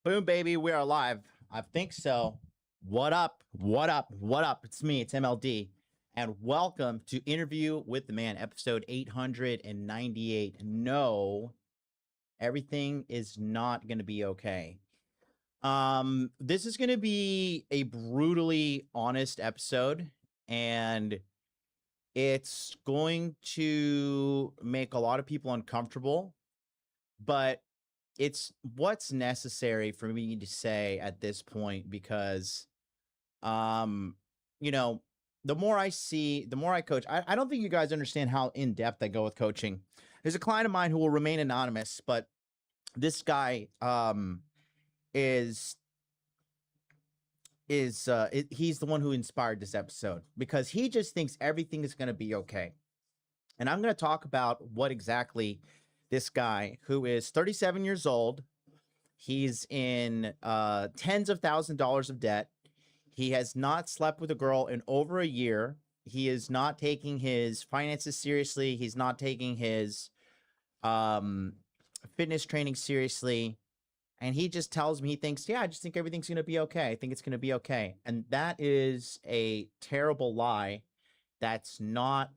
Boom, baby, we are live. I think so. What up? What up? What up? It's me, it's MLD. And welcome to Interview with the Man, episode 898. No, everything is not going to be okay. This is going to be a brutally honest episode, and it's going to make a lot of people uncomfortable, but it's what's necessary for me to say at this point because you know, the more I see, the more I coach. I don't think you guys understand how in depth I go with coaching. There's a client of mine who will remain anonymous, but this guy he's the one who inspired this episode because he just thinks everything is going to be okay. And I'm going to talk about what exactly this guy, who is 37 years old, he's in tens of thousands of dollars of debt. He has not slept with a girl in over a year. He is not taking his finances seriously. He's not taking his fitness training seriously. And he just tells me, he thinks, yeah, I just think everything's going to be okay. I think it's going to be okay. And that is a terrible lie. That's not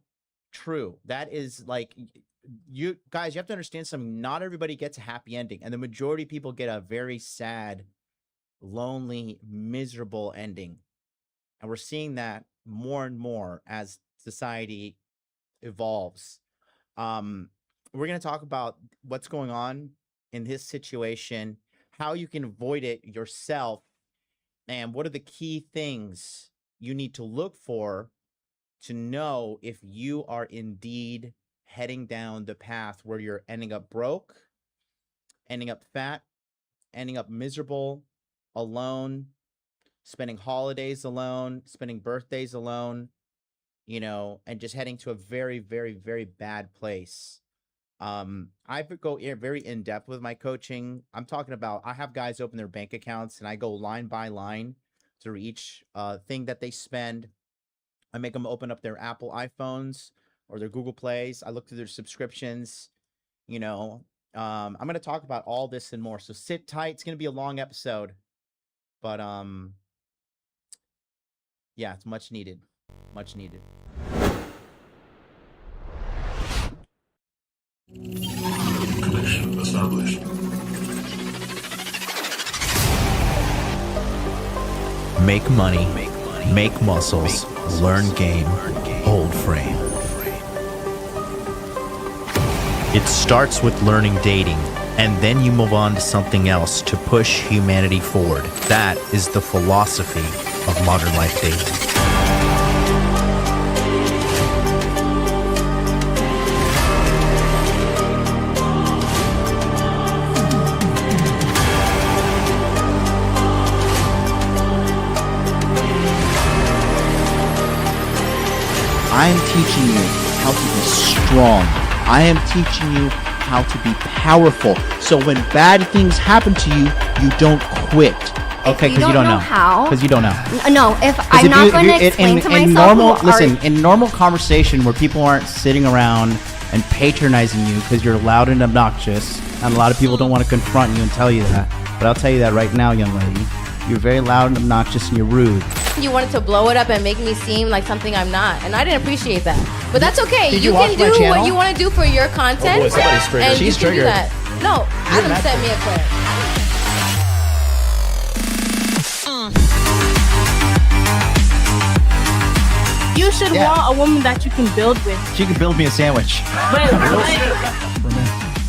true. That is like, you guys, you have to understand something. Not everybody gets a happy ending. And the majority of people get a very sad, lonely, miserable ending. And we're seeing that more and more as society evolves. We're going to talk about what's going on in this situation, how you can avoid it yourself, and what are the key things you need to look for to know if you are indeed heading down the path where you're ending up broke, ending up fat, ending up miserable, alone, spending holidays alone, spending birthdays alone, you know, and just heading to a very, very, very bad place. I go very in depth with my coaching. I'm talking about, I have guys open their bank accounts and I go line by line through each thing that they spend. I make them open up their Apple iPhones or their Google Plays. I look through their subscriptions, you know. I'm going to talk about all this and more. So sit tight. It's going to be a long episode, but yeah, it's much needed. Much needed. Connection established. Make money, make muscles, learn game, hold frame. It starts with learning dating, and then you move on to something else to push humanity forward. That is the philosophy of modern life dating. I am teaching you how to be strong. I am teaching you how to be powerful. So when bad things happen to you, you don't quit. Okay, because you don't know how. Because you don't know. No, if I'm not going to explain to myself. In normal conversation where people aren't sitting around and patronizing you because you're loud and obnoxious, and a lot of people don't want to confront you and tell you that. But I'll tell you that right now, young lady. You're very loud and obnoxious and you're rude. You wanted to blow it up and make me seem like something I'm not, and I didn't appreciate that. But that's okay. Did you you can watch my do channel? what you want to do for your content. Oh boy, somebody's triggered. And She's you can do triggered. that. No, Adam sent me a clip. You should want a woman that you can build with. She could build me a sandwich.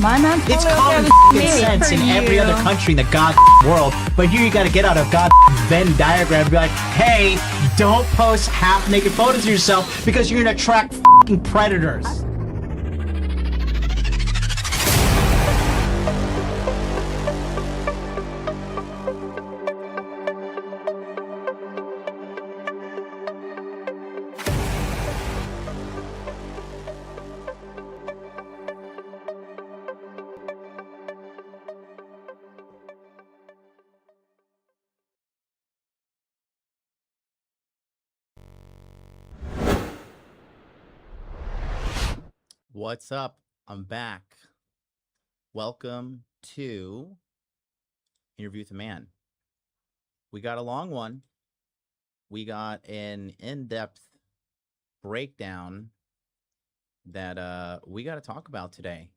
My man. It's common sense in every other country in the god world, but here you gotta get out of god Venn diagram and be like, hey, don't post half-naked photos of yourself because you're gonna attract fucking predators. What's up? I'm back. Welcome to Interview with a Man. We got a long one. We got an in-depth breakdown that we got to talk about today.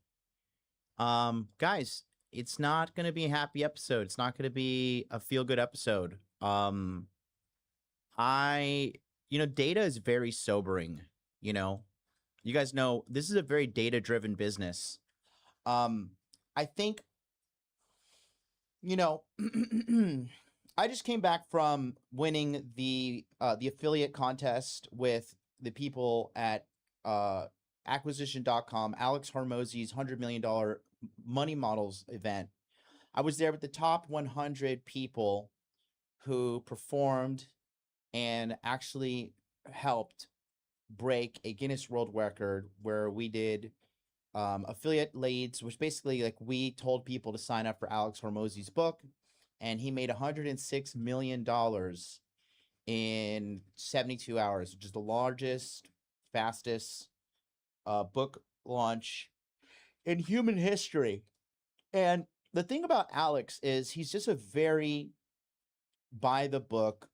Guys, it's not going to be a happy episode. It's not going to be a feel-good episode. Data is very sobering, you know. You guys know this is a very data-driven business. I think, you know, I just came back from winning the affiliate contest with the people at acquisition.com, Alex Hormozi's $100 million money models event. I was there with the top 100 people who performed and actually helped break a Guinness World Record where we did affiliate leads, which basically like we told people to sign up for Alex Hormozi's book, and he made $106 million in 72 hours, which is the largest, fastest book launch in human history. And the thing about Alex is he's just a very by the book,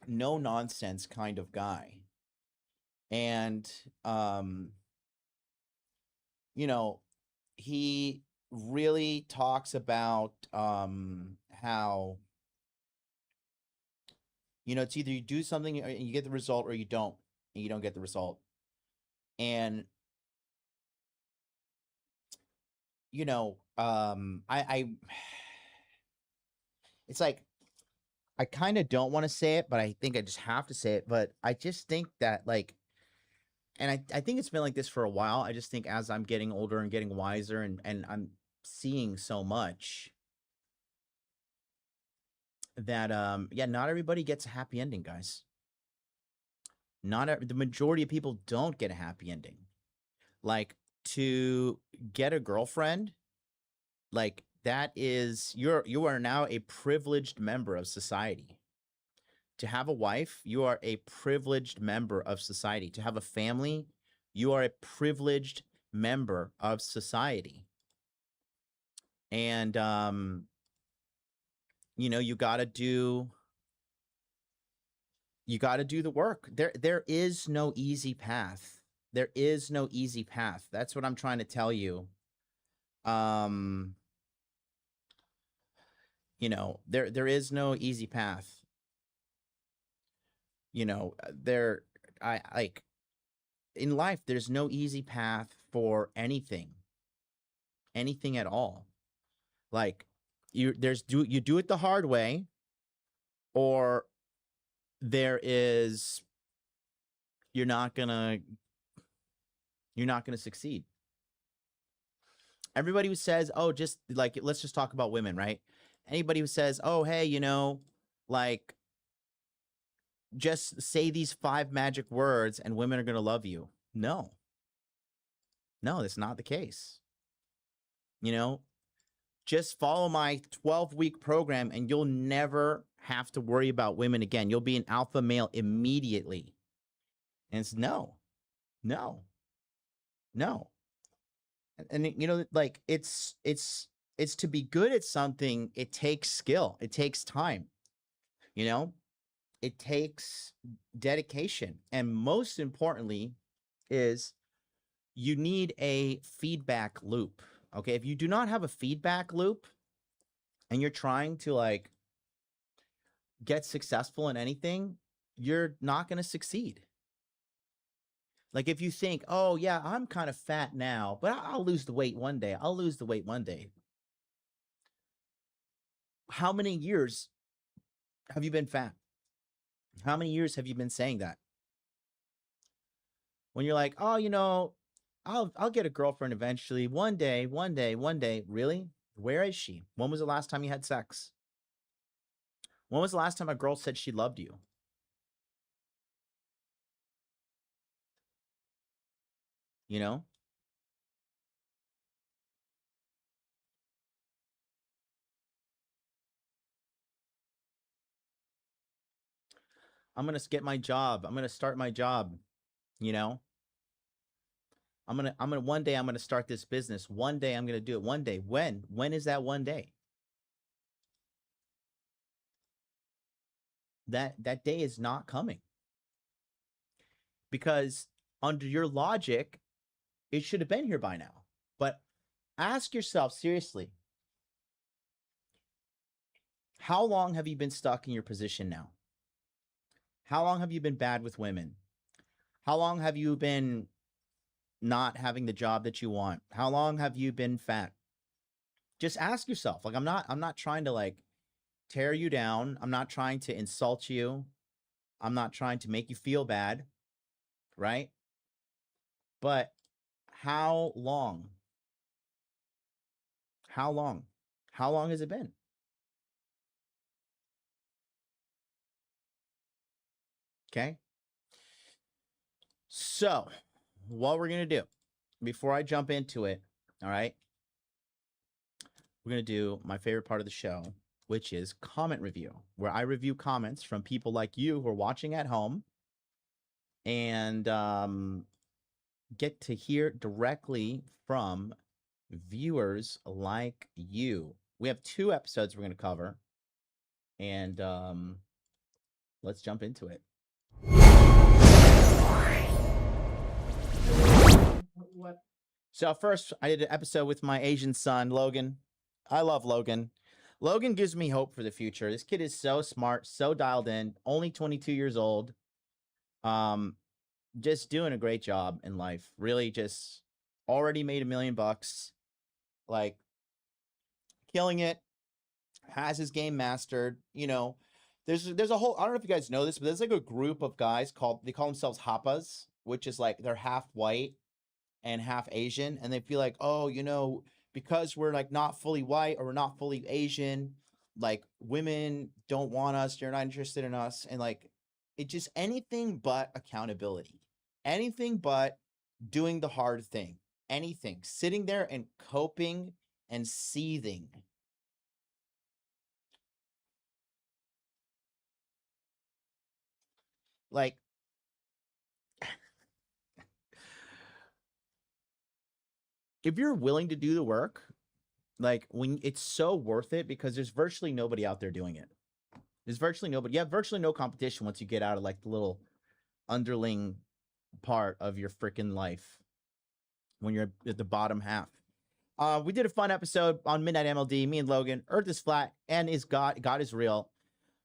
no nonsense kind of guy. And you know, he really talks about how, you know, it's either you do something and you get the result, or you don't, and you don't get the result. And you know, it's like, I kind of don't want to say it, but I think I just have to say it. But I just think that, like, and I think it's been like this for a while. I just think as I'm getting older and getting wiser and I'm seeing so much that, yeah, not everybody gets a happy ending, guys. The majority of people don't get a happy ending. Like, to get a girlfriend, like, that is, you are now a privileged member of society. To have a wife, you are a privileged member of society. To have a family, you are a privileged member of society. And you know, you got to do the work. There is no easy path. There is no easy path. That's what I'm trying to tell you. You know, there is no easy path. You know, in life, there's no easy path for anything at all. Like, you do it the hard way, or you're not gonna succeed. Everybody who says, oh, just like, let's just talk about women, right? Anybody who says, oh, hey, you know, like, just say these 5 magic words and women are going to love you. No, that's not the case. You know, just follow my 12-week program and you'll never have to worry about women again. You'll be an alpha male immediately. And it's no. And you know, like, it's to be good at something, it takes skill. It takes time, you know? It takes dedication. And most importantly is you need a feedback loop. Okay. If you do not have a feedback loop and you're trying to, like, get successful in anything, you're not going to succeed. Like, if you think, oh yeah, I'm kind of fat now, but I'll lose the weight one day. How many years have you been fat? How many years have you been saying that? When you're like, oh, you know, I'll get a girlfriend eventually. One day. Really? Where is she? When was the last time you had sex? When was the last time a girl said she loved you? You know? I'm going to get my job. I'm going to start my job. You know? One day I'm going to start this business. One day I'm going to do it. One day. When is that one day? that day is not coming. Because under your logic, it should have been here by now. But ask yourself seriously, how long have you been stuck in your position now? How long have you been bad with women? How long have you been not having the job that you want? How long have you been fat? Just ask yourself. Like, I'm not trying to like tear you down. I'm not trying to insult you. I'm not trying to make you feel bad, right? But how long? How long? How long has it been? Okay. So, what we're going to do before I jump into it, all right? We're going to do my favorite part of the show, which is comment review, where I review comments from people like you who are watching at home and get to hear directly from viewers like you. We have 2 episodes we're going to cover, and let's jump into it. So first, I did an episode with my Asian son, Logan. I love Logan. Logan gives me hope for the future. This kid is so smart, so dialed in, only 22 years old. Just doing a great job in life. Really just already made $1 million. Like, killing it. Has his game mastered. You know, there's a whole, I don't know if you guys know this, but there's like a group of guys they call themselves Hapas, which is like they're half white and half Asian, and they feel like, oh, you know, because we're like not fully white or we're not fully Asian, like women don't want us, you're not interested in us, and like it just anything but accountability, anything but doing the hard thing, anything, sitting there and coping and seething. Like, if you're willing to do the work, like when it's so worth it, because there's virtually nobody out there doing it. There's virtually nobody. You have virtually no competition once you get out of like the little underling part of your freaking life when you're at the bottom half. We did a fun episode on Midnight MLD, me and Logan. Earth is flat and is God is real.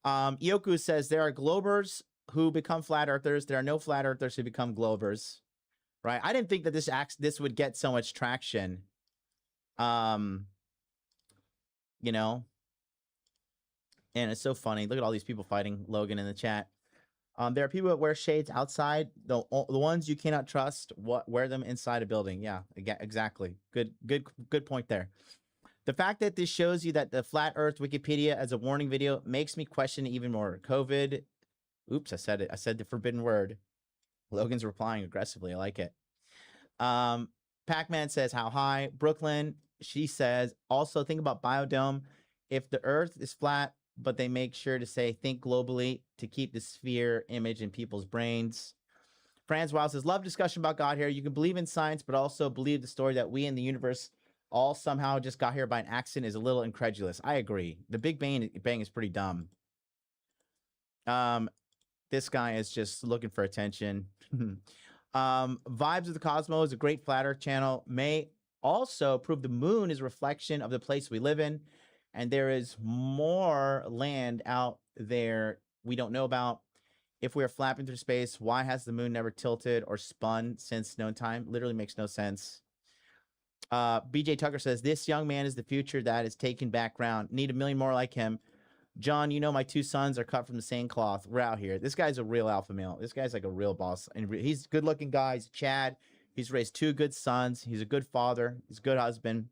Ioku says there are globers who become flat earthers. There are no flat earthers who become globers. Right? I didn't think that this would get so much traction. You know, and it's so funny. Look at all these people fighting Logan in the chat. There are people that wear shades outside. The ones you cannot trust, wear them inside a building. Yeah, exactly. Good point there. The fact that this shows you that the Flat Earth Wikipedia as a warning video makes me question it even more. COVID. Oops, I said it. I said the forbidden word. Logan's replying aggressively. I like it. Pac-Man says, how high? Brooklyn, she says, also think about Biodome. If the Earth is flat, but they make sure to say, think globally to keep the sphere image in people's brains. Franz Wild says, love discussion about God here. You can believe in science, but also believe the story that we in the universe all somehow just got here by an accident is a little incredulous. I agree. The Big Bang is pretty dumb. This guy is just looking for attention. Vibes of the Cosmos is a great flat earth channel. May also prove the moon is a reflection of the place we live in, and there is more land out there we don't know about. If we are flapping through space, why has the moon never tilted or spun since known time? Literally makes no sense. BJ Tucker says, this young man is the future that is taking back ground. Need 1 million more like him. John, you know my 2 sons are cut from the same cloth. We're out here. This guy's a real alpha male. This guy's like a real boss. And he's a good-looking guy. He's Chad. He's raised 2 good sons. He's a good father. He's a good husband.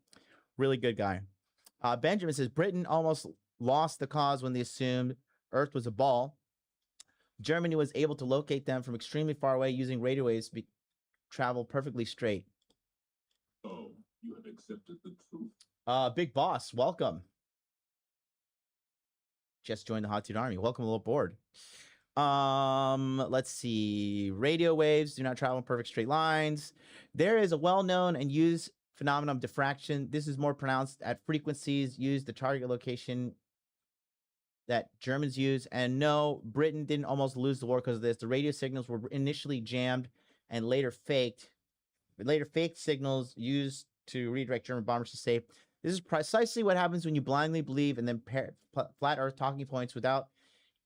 Really good guy. Benjamin says, Britain almost lost the cause when they assumed Earth was a ball. Germany was able to locate them from extremely far away using radio waves to travel perfectly straight. Oh, you have accepted the truth. Big boss, welcome. Just joined the Hot Tune Army. Welcome aboard. Let's see. Radio waves do not travel in perfect straight lines. There is a well-known and used phenomenon of diffraction. This is more pronounced at frequencies used the target location that Germans use. And no, Britain didn't almost lose the war because of this. The radio signals were initially jammed and later faked. Later faked signals used to redirect German bombers to safe. This is precisely what happens when you blindly believe and then flat Earth talking points without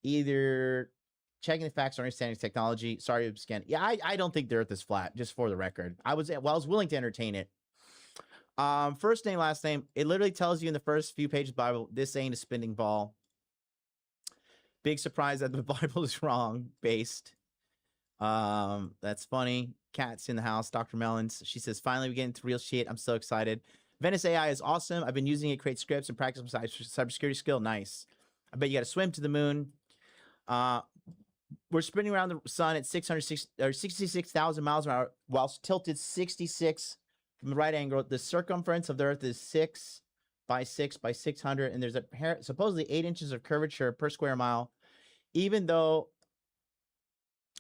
either checking the facts or understanding technology. Sorry, scan. Yeah, I don't think the Earth is flat. Just for the record, I was willing to entertain it. First name, last name. It literally tells you in the first few pages of the Bible, this ain't a spinning ball. Big surprise that the Bible is wrong based. That's funny. Cat's in the house. Dr. Mellons. She says, finally we get into real shit. I'm so excited. Venice AI is awesome. I've been using it to create scripts and practice my cybersecurity skill. Nice. I bet you got to swim to the moon. We're spinning around the sun at 66,000 miles an hour whilst tilted 66 from the right angle. The circumference of the Earth is 6 by 6 by 600, and there's supposedly 8 inches of curvature per square mile. Even though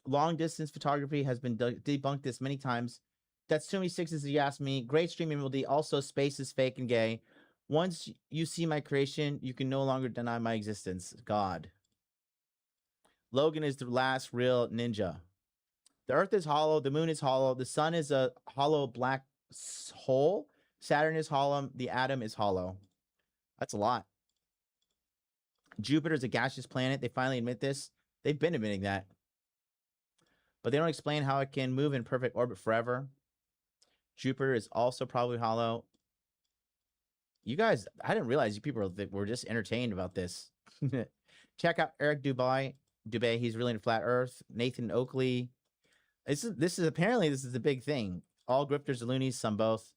long distance photography has been debunked this many times, that's too many sixes if you ask me. Great stream MLD. Also, space is fake and gay. Once you see my creation, you can no longer deny my existence. God. Logan is the last real ninja. The Earth is hollow. The moon is hollow. The sun is a hollow black hole. Saturn is hollow. The atom is hollow. That's a lot. Jupiter is a gaseous planet. They finally admit this. They've been admitting that. But they don't explain how it can move in perfect orbit forever. Jupiter is also probably hollow. You guys, I didn't realize you people were just entertained about this. Check out Eric Dubay. He's really into flat Earth. Nathan Oakley. This is apparently this is a big thing. All grifters are loonies, some both.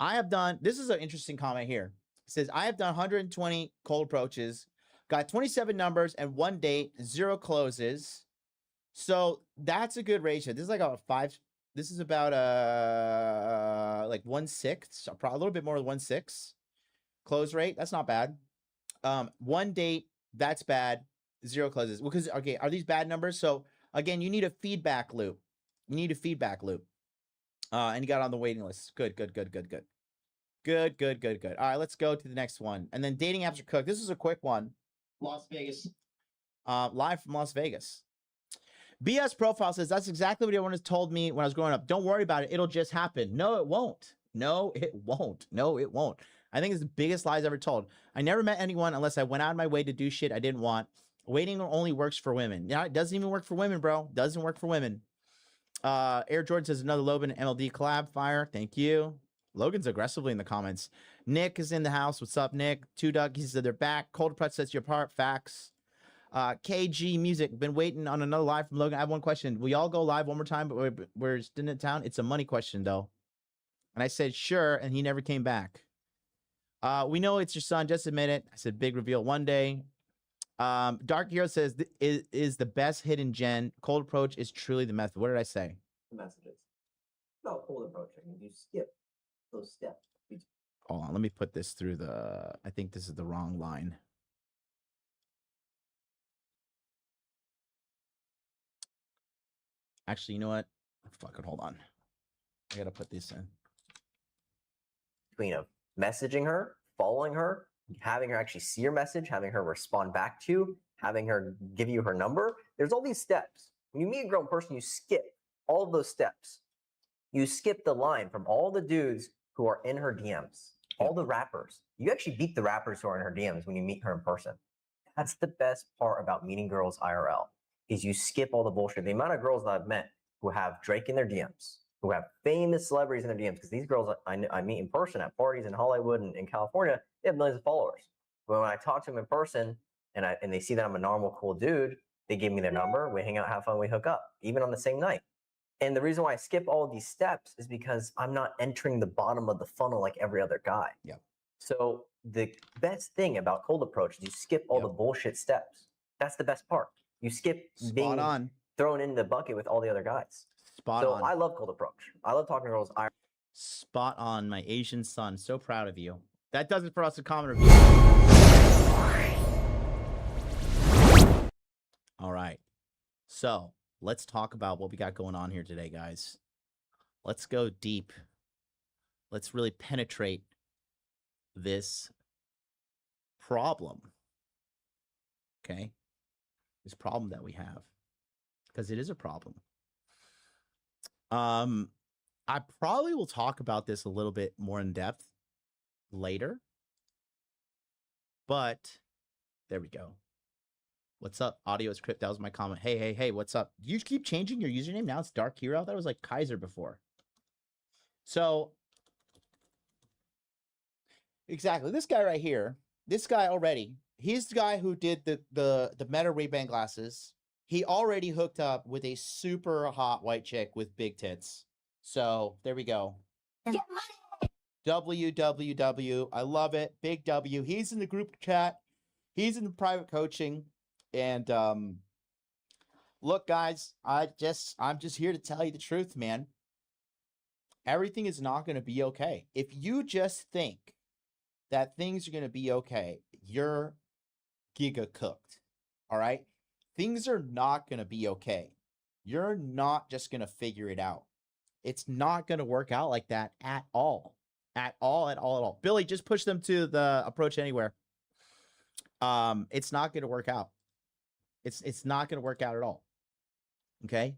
I have done. This is an interesting comment here. It says I have done 120 cold approaches, got 27 numbers and 1 date, 0 closes. So that's a good ratio. This is like a 5. This is about like 1/6, a little bit more than 1/6 close rate. That's not bad. 1 date, that's bad. 0 closes. Because okay, are these bad numbers? So again, you need a feedback loop. You need a feedback loop. And you got on the waiting list. Good. All right, let's go to the next one. And then dating apps are cooked. This is a quick one. Las Vegas. Live from Las Vegas. BS Profile says, that's exactly what everyone has told me when I was growing up. Don't worry about it. It'll just happen. No, it won't. No, it won't. No, it won't. I think it's the biggest lies ever told. I never met anyone unless I went out of my way to do shit I didn't want. Waiting only works for women. Yeah, it doesn't even work for women, bro. Doesn't work for women. Air Jordan says, another Logan MLD collab fire. Thank you. Logan's aggressively in the comments. Nick is in the house. What's up, Nick? Two Duck, he said they're back. Cold Press sets you apart. Facts. KG Music, been waiting on another live from Logan. I have one question. Will y'all go live one more time, but we're still in town? It's a money question, though. And I said, sure, and he never came back. We know it's your son. Just admit it. I said, big reveal one day. Dark Hero says, is the best hidden gen. Cold approach is truly the method. What did I say? The messages. No, cold approaching. You skip those steps. Hold on. Let me put this through the... I think this is the wrong line. Actually, you know what? Fuck it. Hold on. I gotta put this in. Between messaging her, following her, having her actually see your message, having her respond back to you, having her give you her number. There's all these steps. When you meet a girl in person, you skip all of those steps. You skip the line from all the dudes who are in her DMs, all the rappers. You actually beat the rappers who are in her DMs when you meet her in person. That's the best part about meeting girls IRL, is you skip all the bullshit. The amount of girls that I've met who have Drake in their DMs, who have famous celebrities in their DMs, because these girls I meet in person at parties in Hollywood and in California, they have millions of followers. But when I talk to them in person and they see that I'm a normal, cool dude, they give me their number, we hang out, have fun, we hook up, even on the same night. And the reason why I skip all of these steps is because I'm not entering the bottom of the funnel like every other guy. Yeah. So the best thing about cold approach is you skip all the bullshit steps. That's the best part. You skip being thrown in the bucket with all the other guys. Spot on. So I love cold approach. I love talking to girls. Spot on, my Asian son. So proud of you. That does it for us, a comment review. All right. So let's talk about what we got going on here today, guys. Let's go deep. Let's really penetrate this problem. Okay. This problem that we have, because it is a problem. I probably will talk about this a little bit more in depth later, but there we go. What's up? Audio is crypt. That was my comment. Hey, what's up? You keep changing your username. Now it's Dark Hero. I thought it was like Kaiser before. So exactly. This guy right here, this guy already, he's the guy who did the Meta Ray-Ban glasses. He already hooked up with a super hot white chick with big tits. So there we go. WWW. I love it. Big W. He's in the group chat. He's in the private coaching. And look, guys, I'm just here to tell you the truth, man. Everything is not going to be okay. If you just think that things are going to be okay, you're giga cooked. All right? Things are not going to be okay. You're not just going to figure it out. It's not going to work out like that at all. At all. Billy, just push them to the approach anywhere. It's not going to work out. It's not going to work out at all. Okay?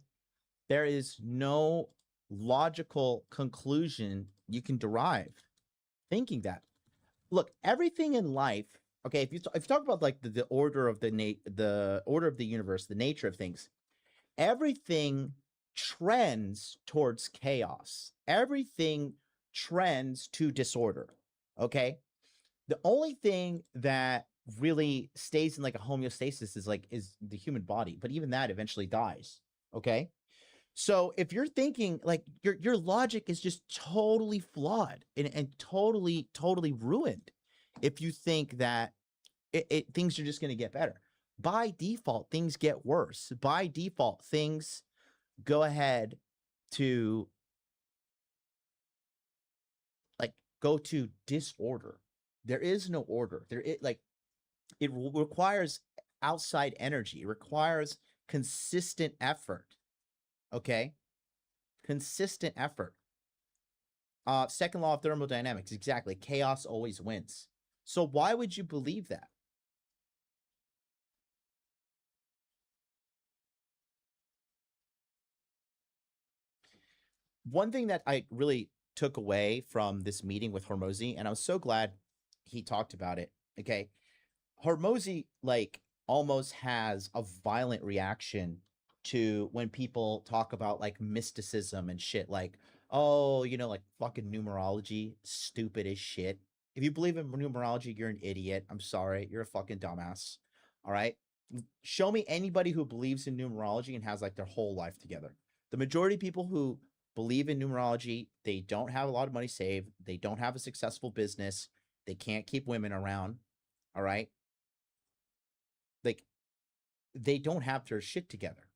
There is no logical conclusion you can derive thinking that. Look, everything in life, okay, if you talk about like the order of the order of the universe, the nature of things, everything trends towards chaos. Everything trends to disorder. Okay? The only thing that really stays in like a homeostasis is the human body, but even that eventually dies. Okay? So if you're thinking like your logic is just totally flawed and totally ruined if you think that things are just going to get better. By default, things get worse. By default, things go ahead to like go to disorder. There is no order. It requires outside energy. It requires consistent effort. Okay? Consistent effort. Second law of thermodynamics, exactly. Chaos always wins. So why would you believe that? One thing that I really took away from this meeting with Hormozi, and I was so glad he talked about it. Okay. Hormozi like almost has a violent reaction to when people talk about like mysticism and shit, like, oh, you know, like fucking numerology, stupid as shit. If you believe in numerology, you're an idiot. I'm sorry. You're a fucking dumbass. All right. Show me anybody who believes in numerology and has like their whole life together. The majority of people who believe in numerology, they don't have a lot of money saved. They don't have a successful business. They can't keep women around. All right. Like, they don't have their shit together.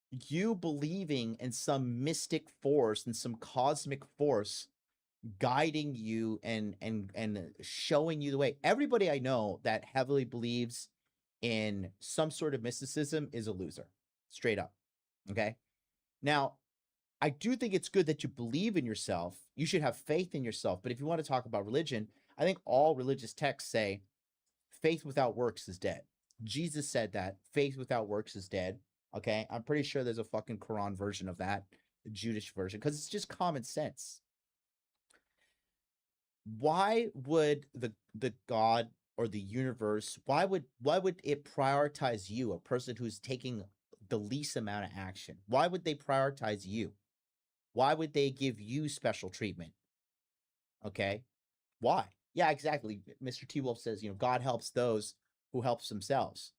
You believing in some mystic force and some cosmic force guiding you and showing you the way. Everybody I know that heavily believes in some sort of mysticism is a loser, straight up. Okay. Now, I do think it's good that you believe in yourself. You should have faith in yourself. But if you want to talk about religion, I think all religious texts say faith without works is dead. Jesus said that faith without works is dead. Okay. I'm pretty sure there's a fucking Quran version of that, the Jewish version, because it's just common sense. Why would the God or the universe, why would it prioritize you, a person who's taking the least amount of action? Why would they prioritize you? Why would they give you special treatment? Okay. Why? Yeah, exactly. Mr. T Wolf says, you know, God helps those who helps themselves.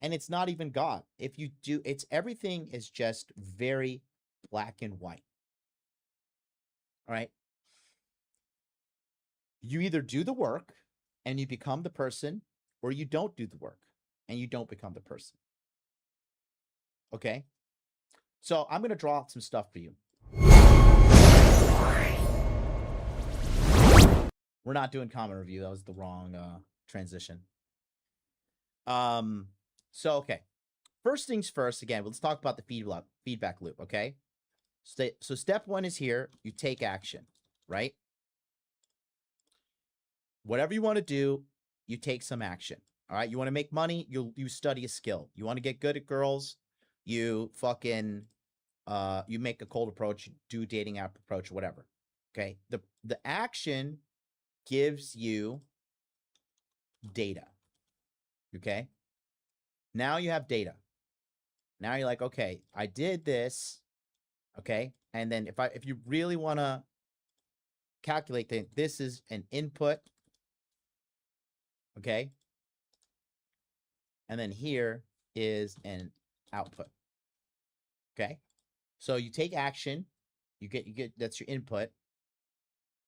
And it's not even God. If you do, everything is just very black and white. All right. You either do the work and you become the person, or you don't do the work and you don't become the person. Okay. So I'm going to draw out some stuff for you. We're not doing comment review. That was the wrong transition. So, okay. First things first, again, let's talk about the feedback loop, okay? So step one is here. You take action, right? Whatever you want to do, you take some action. All right. You want to make money, you study a skill. You want to get good at girls, you fucking you make a cold approach, do dating app approach, whatever. Okay. The action gives you data. Okay. Now you have data. Now you're like, okay, I did this. Okay. And then if you really want to calculate that, this is an input. Okay. And then here is an output. Okay. So you take action, you get that's your input.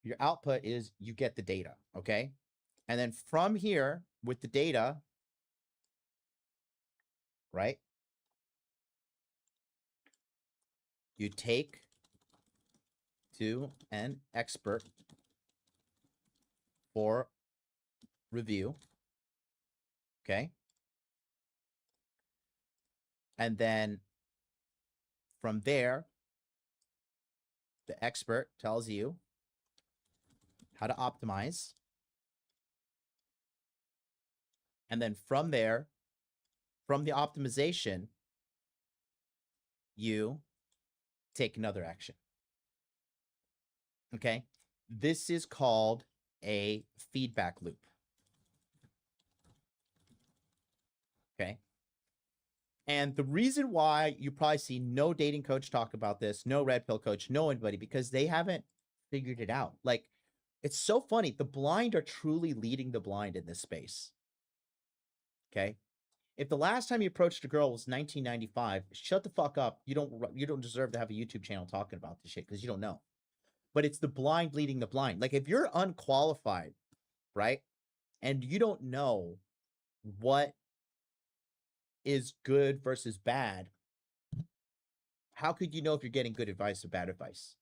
Your output is you get the data. Okay. And then from here with the data, right? You take to an expert for review. Okay. And then from there, the expert tells you how to optimize. And then from there, from the optimization, you take another action. Okay. This is called a feedback loop. Okay. And the reason why you probably see no dating coach talk about this, no red pill coach, no anybody, because they haven't figured it out. Like, it's so funny. The blind are truly leading the blind in this space. Okay. If the last time you approached a girl was 1995, shut the fuck up. You don't deserve to have a YouTube channel talking about this shit because you don't know. But it's the blind leading the blind. Like, if you're unqualified, right, and you don't know what is good versus bad, how could you know if you're getting good advice or bad advice?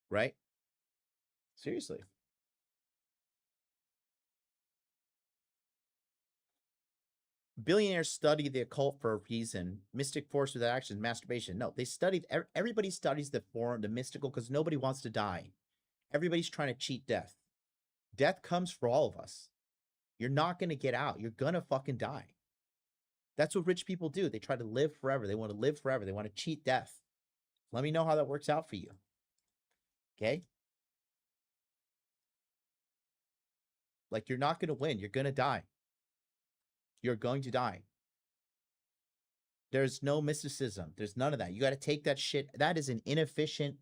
Right? Seriously. Billionaires study the occult for a reason. Mystic force without action, masturbation. No, they studied, everybody studies the form, the mystical, because nobody wants to die. Everybody's trying to cheat death. Death comes for all of us. You're not going to get out. You're going to fucking die. That's what rich people do. They try to live forever. They want to live forever. They want to cheat death. Let me know how that works out for you. Okay? Like, you're not going to win. You're going to die. You're going to die. There's no mysticism. There's none of that. You got to take that shit. That is an inefficient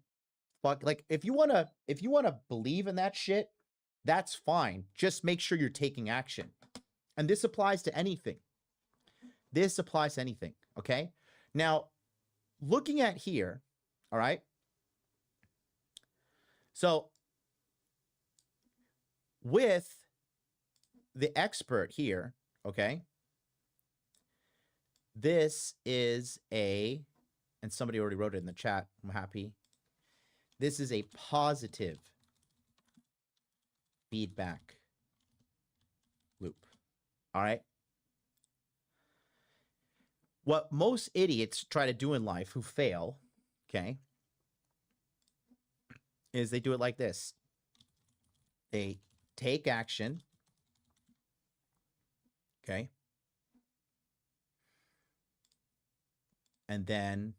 fuck. Like, if you want to believe in that shit, that's fine. Just make sure you're taking action. And this applies to anything. This applies to anything. Okay? Now, looking at here, all right? So, with the expert here, okay? This is and somebody already wrote it in the chat. I'm happy. This is a positive feedback loop. All right. What most idiots try to do in life who fail, okay, is they do it like this. They take action. Okay. And then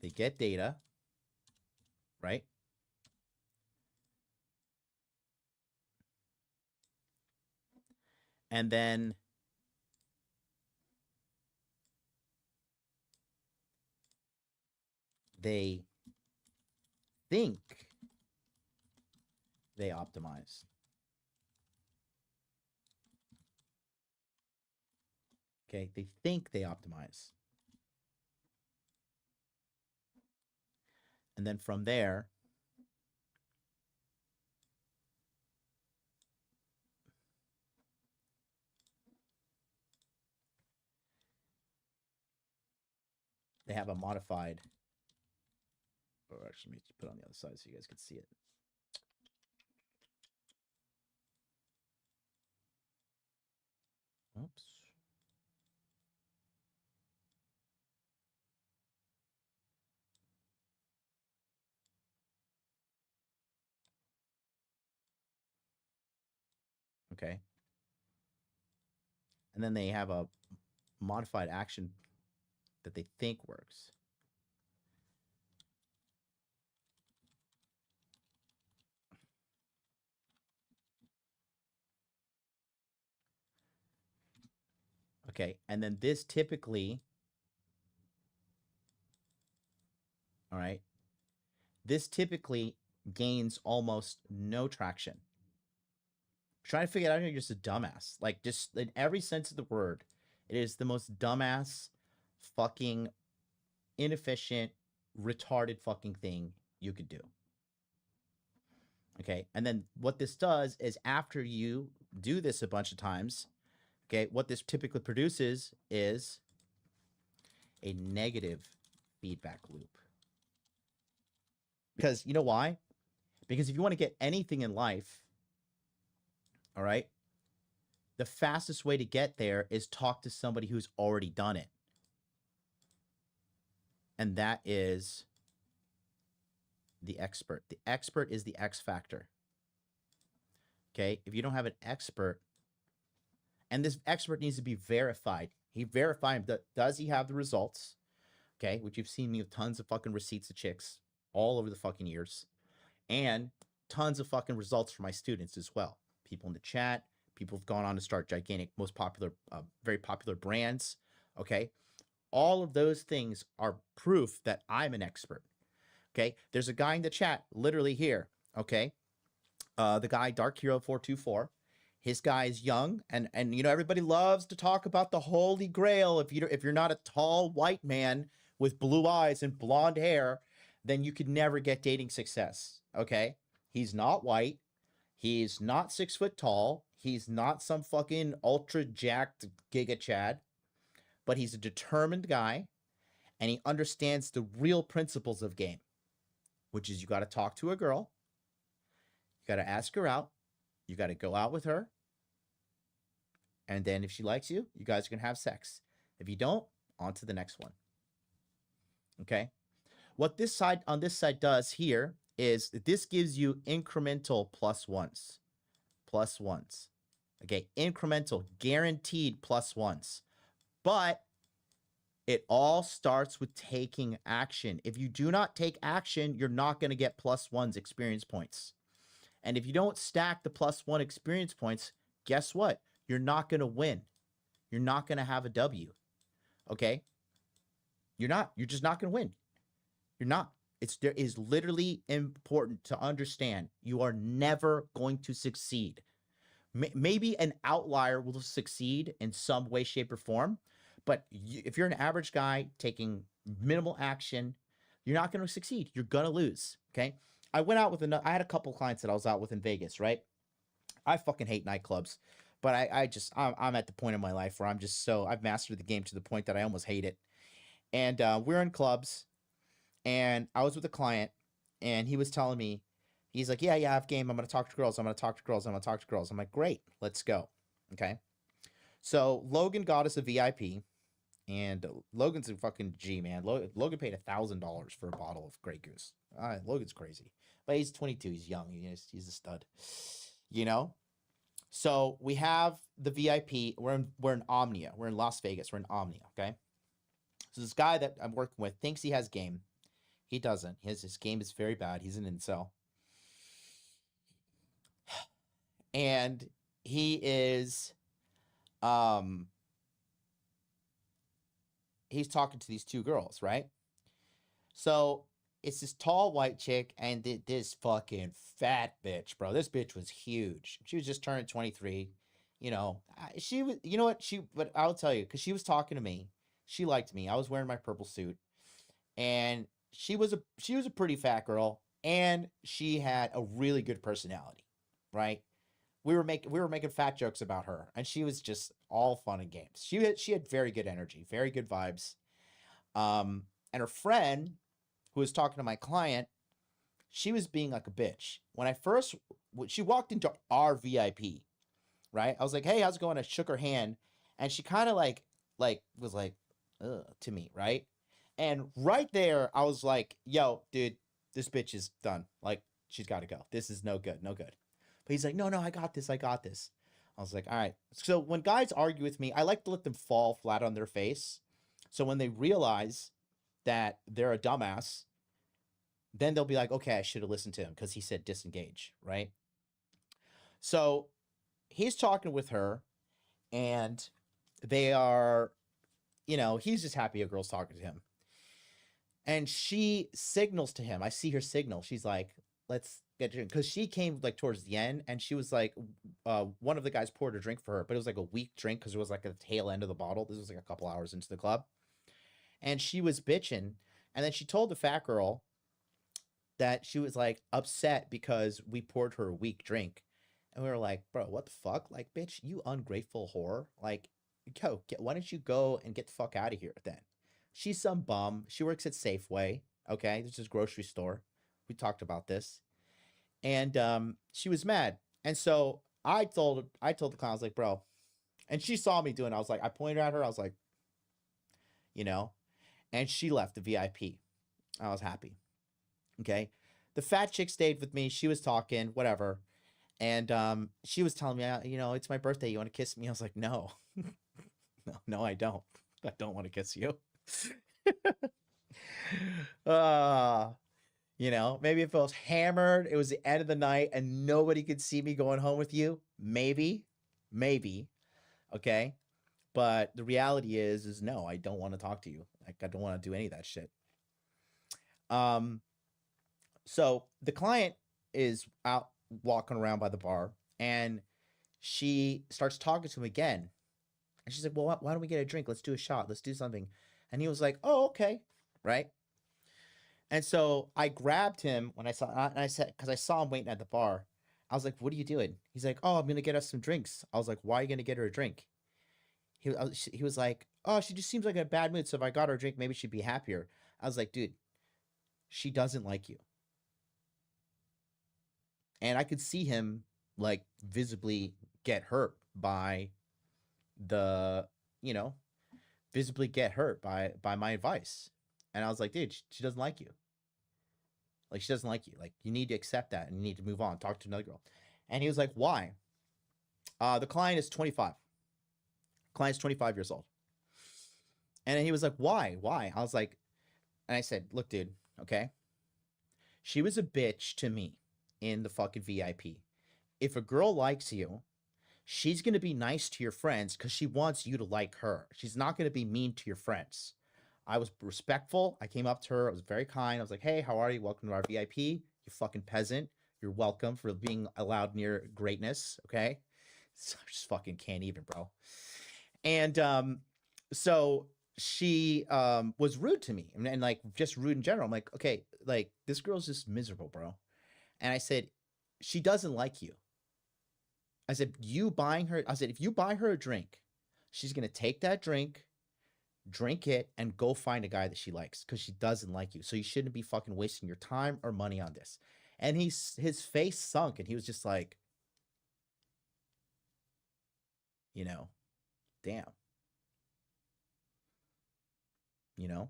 they get data, right? And then they think they optimize. Okay, they think they optimize. And then from there, they have a modified, or actually, let me put it on the other side so you guys can see it. Oops. Okay. And then they have a modified action that they think works. Okay, and then this typically, all right, this typically gains almost no traction. Trying to figure it out, you're just a dumbass. Like, just in every sense of the word, it is the most dumbass, fucking inefficient, retarded fucking thing you could do. Okay, and then what this does is after you do this a bunch of times, okay, what this typically produces is a negative feedback loop. Because you know why? Because if you want to get anything in life, all right, the fastest way to get there is talk to somebody who's already done it. And that is the expert. The expert is the X factor. Okay, if you don't have an expert, and this expert needs to be verified. He verified that, does he have the results? Okay, which you've seen me with tons of fucking receipts of chicks all over the fucking years, and tons of fucking results for my students as well. People in the chat, people have gone on to start gigantic, most popular, very popular brands. Okay, all of those things are proof that I'm an expert. Okay, there's a guy in the chat, literally here. Okay, the guy Dark Hero 424. His guy is young, and you know everybody loves to talk about the holy grail. If you're not a tall white man with blue eyes and blonde hair, then you could never get dating success. Okay, he's not white. He's not 6 foot tall. He's not some fucking ultra jacked Giga Chad, but he's a determined guy, and he understands the real principles of game, which is you got to talk to a girl, you got to ask her out, you got to go out with her, and then if she likes you, you guys are gonna have sex. If you don't, on to the next one. Okay, what this side on this side does here is this gives you incremental plus ones. Okay, incremental, guaranteed plus ones. But it all starts with taking action. If you do not take action, you're not going to get plus ones experience points. And if you don't stack the plus one experience points, guess what? You're not going to win. You're not going to have a W. Okay? You're not. You're just not going to win. You're not. There is literally important to understand. You are never going to succeed. Maybe an outlier will succeed in some way, shape, or form. But if you're an average guy taking minimal action, you're not going to succeed. You're going to lose. Okay? I went out with I had a couple clients that I was out with in Vegas, right? I fucking hate nightclubs, but I'm at the point in my life where I've mastered the game to the point that I almost hate it. And we're in clubs, and I was with a client, and he was telling me, he's like, yeah, I have game. I'm going to talk to girls. I'm going to talk to girls. I'm going to talk to girls. I'm like, great, let's go. Okay. So Logan got us a VIP, and Logan's a fucking G, man. Logan paid $1,000 for a bottle of Grey Goose. Logan's crazy, but he's 22. He's young. He's a stud, you know? So we have the VIP. We're in Omnia. We're in Las Vegas. We're in Omnia. Okay. So this guy that I'm working with thinks he has game. He doesn't. His game is very bad. He's an incel. And he is, he's talking to these two girls, right? So it's this tall white chick and this fucking fat bitch, bro. This bitch was huge. She was just turning 23. You know, she was, you know what? But I'll tell you, because she was talking to me. She liked me. I was wearing my purple suit, and she was a pretty fat girl, and she had a really good personality, right? We were making fat jokes about her, and she was just all fun and games. She had very good energy, very good vibes. And her friend, who was talking to my client, she was being like a bitch. When she walked into our VIP, right? I was like, hey, how's it going? I shook her hand, and she kind of like was like, ugh, to me, right? And right there, I was like, yo, dude, this bitch is done. Like, she's got to go. This is no good, no good. But he's like, no, I got this. I'm I was like, all right. So when guys argue with me, I like to let them fall flat on their face. So when they realize that they're a dumbass, then they'll be like, okay, I should have listened to him because he said disengage, right? So he's talking with her, and they are, you know, he's just happy a girl's talking to him. And she signals to him. I see her signal. She's like, let's get drink. Because she came like towards the end, and she was like, one of the guys poured a drink for her, but it was like a weak drink because it was like at the tail end of the bottle. This was like a couple hours into the club. And she was bitching. And then she told the fat girl that she was like upset because we poured her a weak drink. And we were like, bro, what the fuck? Like, bitch, you ungrateful whore. Like, yo, why don't you go and get the fuck out of here then? She's some bum. She works at Safeway. Okay, this is a grocery store. We talked about this. And she was mad. And so I told the client, I was like, bro, and she saw me doing it. I was like, I pointed at her. I was like, you know, and she left the VIP. I was happy. Okay. The fat chick stayed with me. She was talking, whatever. And she was telling me, you know, it's my birthday. You want to kiss me? I was like, no. No, I don't. I don't want to kiss you. You know, maybe if I was hammered, it was the end of the night and nobody could see me going home with you. Maybe. Okay. But the reality is no, I don't want to talk to you. Like, I don't want to do any of that shit. So the client is out walking around by the bar, and she starts talking to him again. And she's like, well, why don't we get a drink? Let's do a shot. Let's do something. And he was like, oh, okay. Right. And so I grabbed him when I saw, and I said, because I saw him waiting at the bar. I was like, what are you doing? He's like, oh, I'm going to get us some drinks. I was like, why are you going to get her a drink? He was like, oh, she just seems like in a bad mood. So if I got her a drink, maybe she'd be happier. I was like, dude, she doesn't like you. And I could see him like visibly get hurt by the, you know, visibly get hurt by my advice. And I was like, dude, she doesn't like you. Like, she doesn't like you. Like, you need to accept that and you need to move on. Talk to another girl. And he was like, why? The client is 25. Client's 25 years old. And then he was like, why? I was like, and I said, look, dude, okay. She was a bitch to me in the fucking VIP. If a girl likes you, she's going to be nice to your friends because she wants you to like her. She's not going to be mean to your friends. I was respectful. I came up to her. I was very kind. I was like, hey, how are you? Welcome to our VIP. You fucking peasant. You're welcome for being allowed near greatness. Okay. So I just fucking can't even, bro. And so she was rude to me and like just rude in general. I'm like, okay, like this girl's just miserable, bro. And I said, she doesn't like you. I said, if you buy her a drink, she's going to take that drink, drink it, and go find a guy that she likes because she doesn't like you. So you shouldn't be fucking wasting your time or money on this. And his face sunk and he was just like, you know, damn. You know?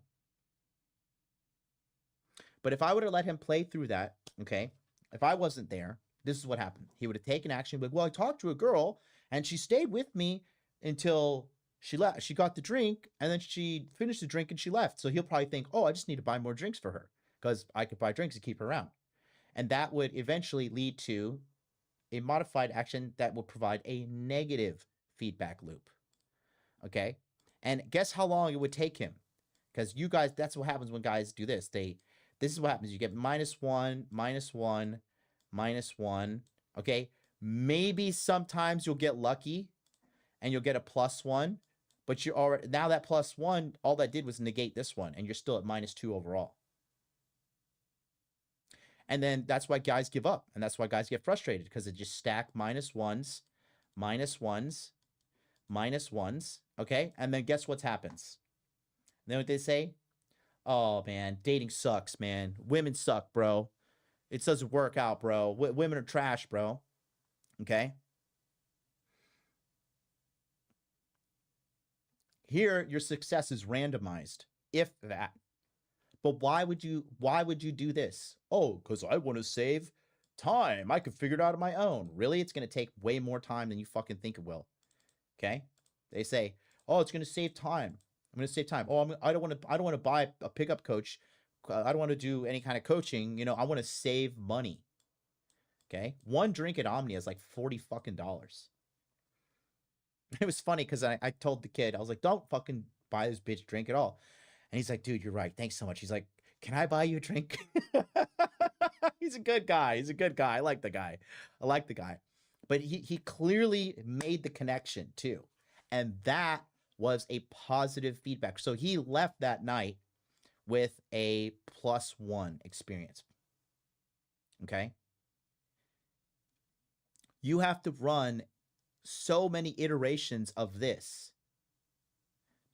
But if I would have let him play through that, okay, if I wasn't there, this is what happened. He would have taken action, but well, I talked to a girl and she stayed with me until she left. She got the drink and then she finished the drink and she left. So he'll probably think, oh, I just need to buy more drinks for her because I could buy drinks and keep her around. And that would eventually lead to a modified action that will provide a negative feedback loop. Okay. And guess how long it would take him? Because you guys, that's what happens when guys do this. This is what happens. You get -1, -1, -1. Okay. Maybe sometimes you'll get lucky and you'll get a +1, but you're already, now that +1, all that did was negate this one and you're still at -2 overall. And then that's why guys give up. And that's why guys get frustrated because they just stack -1s, -1s, -1s. Okay. And then guess what happens? And then what they say? Oh man, dating sucks, man. Women suck, bro. It doesn't work out, bro. Women are trash, bro. Okay. Here, your success is randomized, if that. But why would you do this? Oh, because I want to save time. I could figure it out on my own. Really? It's going to take way more time than you fucking think it will. Okay? They say, oh, it's going to save time. I'm going to save time. Oh, I don't want to buy a pickup coach. I don't want to do any kind of coaching. You know, I want to save money. Okay? One drink at Omnia is like $40 fucking dollars. It was funny because I told the kid, I was like, don't fucking buy this bitch drink at all. And he's like, dude, you're right. Thanks so much. He's like, can I buy you a drink? He's a good guy. He's a good guy. I like the guy. But he clearly made the connection too. And that was a positive feedback. So he left that night with a +1 experience. Okay? You have to run so many iterations of this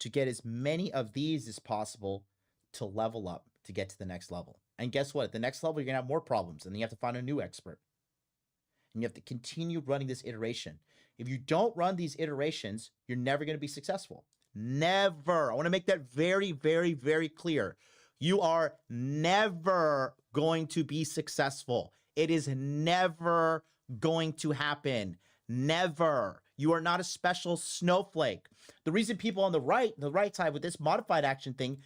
to get as many of these as possible to level up, to get to the next level. And guess what? At the next level, you're going to have more problems, and then you have to find a new expert. And you have to continue running this iteration. If you don't run these iterations, you're never going to be successful. Never. I want to make that very, very, very clear. You are never going to be successful. It is never going to happen. Never. You are not a special snowflake. The reason people on the right side with this modified action thing,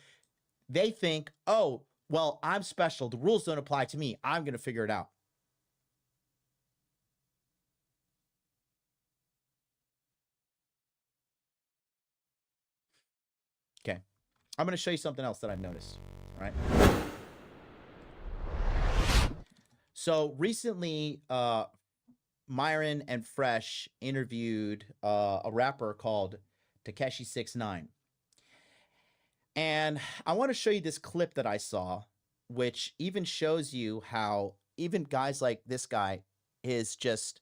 they think, oh, well, I'm special. The rules don't apply to me. I'm going to figure it out. Okay. I'm going to show you something else that I've noticed. All right. So recently, Myron and Fresh interviewed a rapper called Takashi 6ix9ine. And I want to show you this clip that I saw, which even shows you how even guys like this guy is just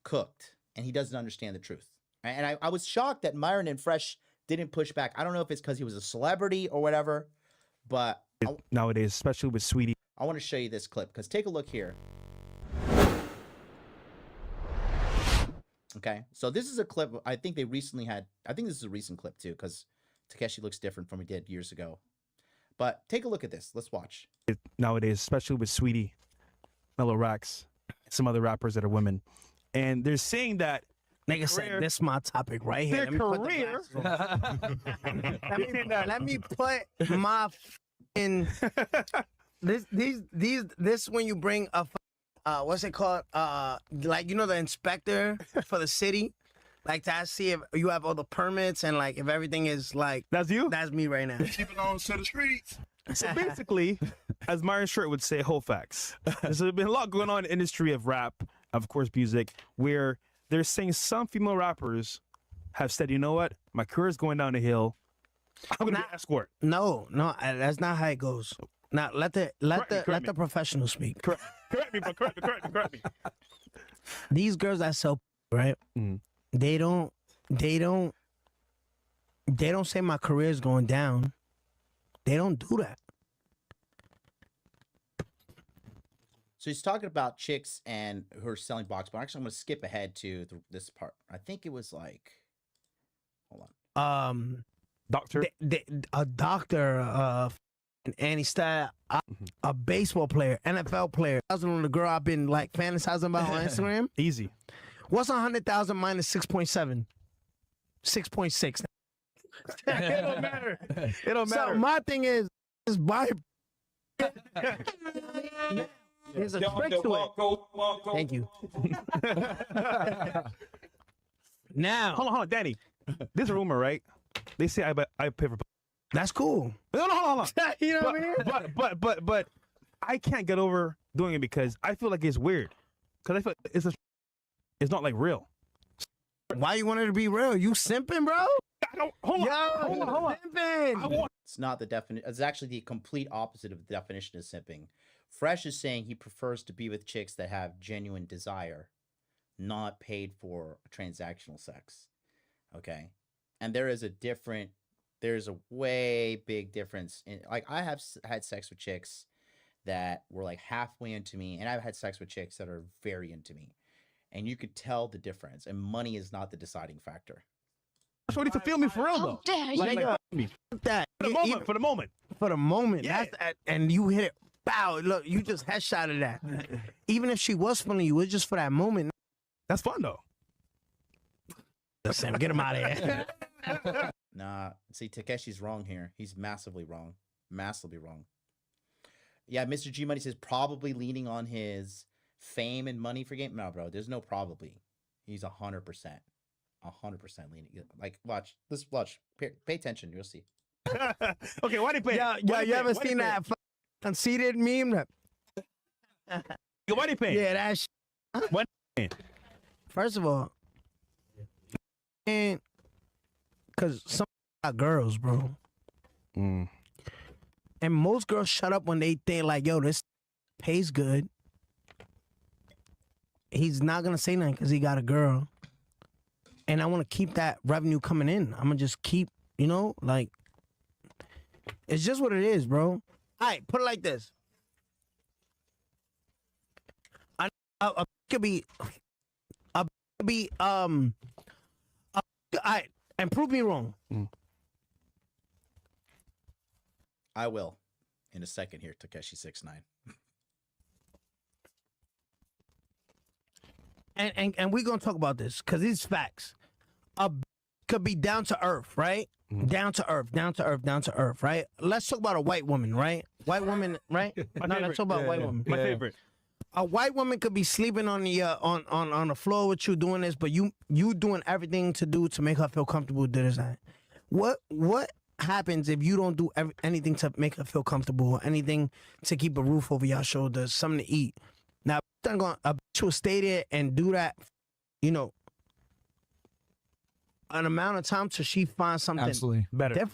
cooked and he doesn't understand the truth. And I was shocked that Myron and Fresh didn't push back. I don't know if it's because he was a celebrity or whatever, but nowadays, especially with Sweetie. I want to show you this clip because take a look here. Okay, so this is a clip. I think they recently had, I think this is a recent clip too, because Takashi looks different from what he did years ago. But take a look at this. Let's watch. Nowadays, especially with Sweetie, Mellow Rax, some other rappers that are women. And they're saying that nigga said this is my topic right here. their career. Let me put my this when you bring a what's it called? Like, you know, the inspector for the city, like to see if you have all the permits and like if everything is like. That's you? That's me right now. Keep it on to the streets. So basically, as Myron Short would say, whole facts. There's been a lot going on in the industry of rap, of course, music, where they're saying some female rappers have said, you know what, my career is going down the hill. I'm gonna be an escort. No, that's not how it goes. Now let the professional speak. Correct me, but correct me. These girls that sell, right? They don't say my career is going down. They don't do that. So he's talking about chicks and who are selling box, but actually I'm going to skip ahead to this part. I think it was like, hold on. Doctor? A doctor, Annie Style, a baseball player, NFL player. That's the girl I've been like fantasizing about on Instagram. Easy. What's 100,000 minus 6.7? 6.6. It don't matter. It don't matter. So my thing is buy. There's a trick to it. Thank you. Now, hold on, Danny. There's a rumor, right? They say I pay for. That's cool. No, hold on. You know what I mean? But I can't get over doing it because I feel like it's weird. Because I feel it's not like real. Why you want it to be real? You simping, bro? Hold on. Simping. It's not the definition. It's actually the complete opposite of the definition of simping. Fresh is saying he prefers to be with chicks that have genuine desire, not paid for transactional sex. Okay. And there's a way big difference in, like, I have had sex with chicks that were like halfway into me, and I've had sex with chicks that are very into me, and you could tell the difference, and money is not the deciding factor. Shorty to feel me for real though. Like, me. that For the moment. For the moment. Yeah. That's and you hit it bow. Look, you just headshotted that. Even if she was feeling you, it's just for that moment. That's fun though. Listen, get him out of here. Nah, see, Takeshi's wrong here. He's massively wrong. Massively wrong. Yeah, Mr. G Money says probably leaning on his fame and money for game. No, bro, there's no probably. He's 100%. 100% leaning. Like, watch. Pay attention. You'll see. Okay, why they pay? Yeah, you ever seen that conceited meme? Why they pay? Yeah, that shit. What? First of all, and because some got girls, bro. Mm. And most girls shut up when they think like, yo, this pays good. He's not going to say nothing because he got a girl. And I want to keep that revenue coming in. I'm going to just keep, you know, like, it's just what it is, bro. All right, put it like this. I could be, all right, and prove me wrong. I will in a second here, Takeshi69. And we're gonna talk about this because it's facts. Could be down to earth, right? Down to earth, right? Let's talk about a white woman, right? White woman, right? Let's talk about white woman. My favorite. A white woman could be sleeping on the on the floor with you doing this, but you doing everything to make her feel comfortable. Do this. What happens if you don't do anything to make her feel comfortable, or anything to keep a roof over your shoulders, something to eat? Now, a bitch will stay there and do that, you know, an amount of time till she finds something Absolutely. better.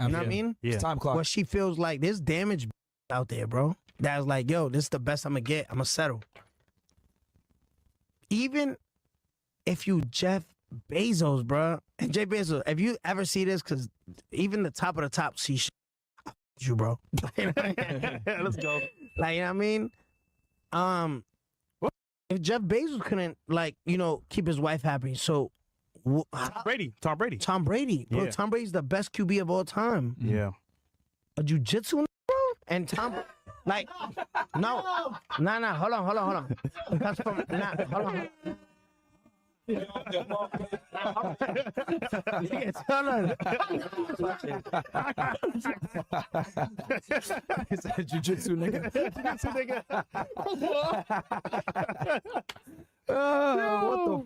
You know what I mean? Yeah. It's time clock. Where she feels like there's damage out there, bro. That's like, yo, this is the best I'm gonna get. I'm gonna settle. Even if you Jeff Bezos, bro, and Jeff Bezos, if you ever see this, because even the top of the top see you, bro. Let's go. Like, you know what I mean? If Jeff Bezos couldn't, like, you know, keep his wife happy, so Tom Brady. Tom Brady, bro. Yeah. Tom Brady's the best QB of all time. Yeah. A jiu-jitsu, bro, and Tom, like, no, hold on. That's from, hold on. It's a jiu-jitsu nigga.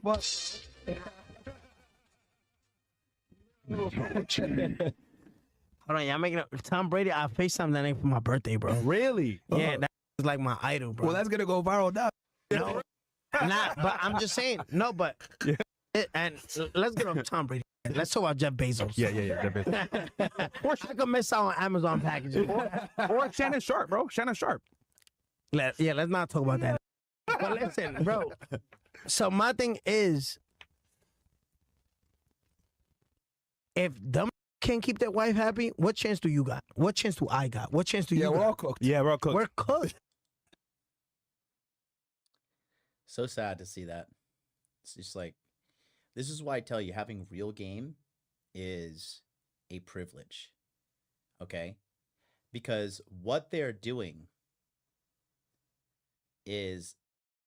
What the fuck? Hold on, y'all making up. Tom Brady, I FaceTime that name for my birthday, bro. Really? Yeah, that's like my idol, bro. Well, that's gonna go viral now. No, nah, but I'm just saying. No, but and let's get off Tom Brady. Let's talk about Jeff Bezos. Yeah. Jeff Bezos. I could miss out on Amazon packages. Or Shannon Sharp, bro. Shannon Sharp. Let's not talk about that. But listen, bro. So my thing is, if dumb can't keep their wife happy, what chance do you got? What chance do I got? What chance do you got? We're all cooked. Yeah, we're all cooked. We're cooked. So sad to see that. It's just like, this is why I tell you, having real game is a privilege. Okay? Because what they're doing is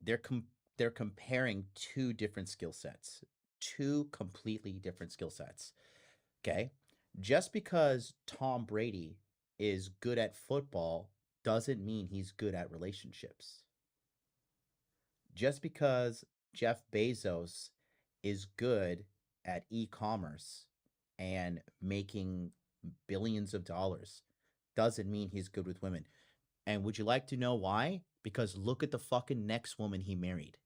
they're comparing two different skill sets. Two completely different skill sets. Okay? Just because Tom Brady is good at football doesn't mean he's good at relationships. Just because Jeff Bezos is good at e-commerce and making billions of dollars doesn't mean he's good with women. And would you like to know why? Because look at the fucking next woman he married.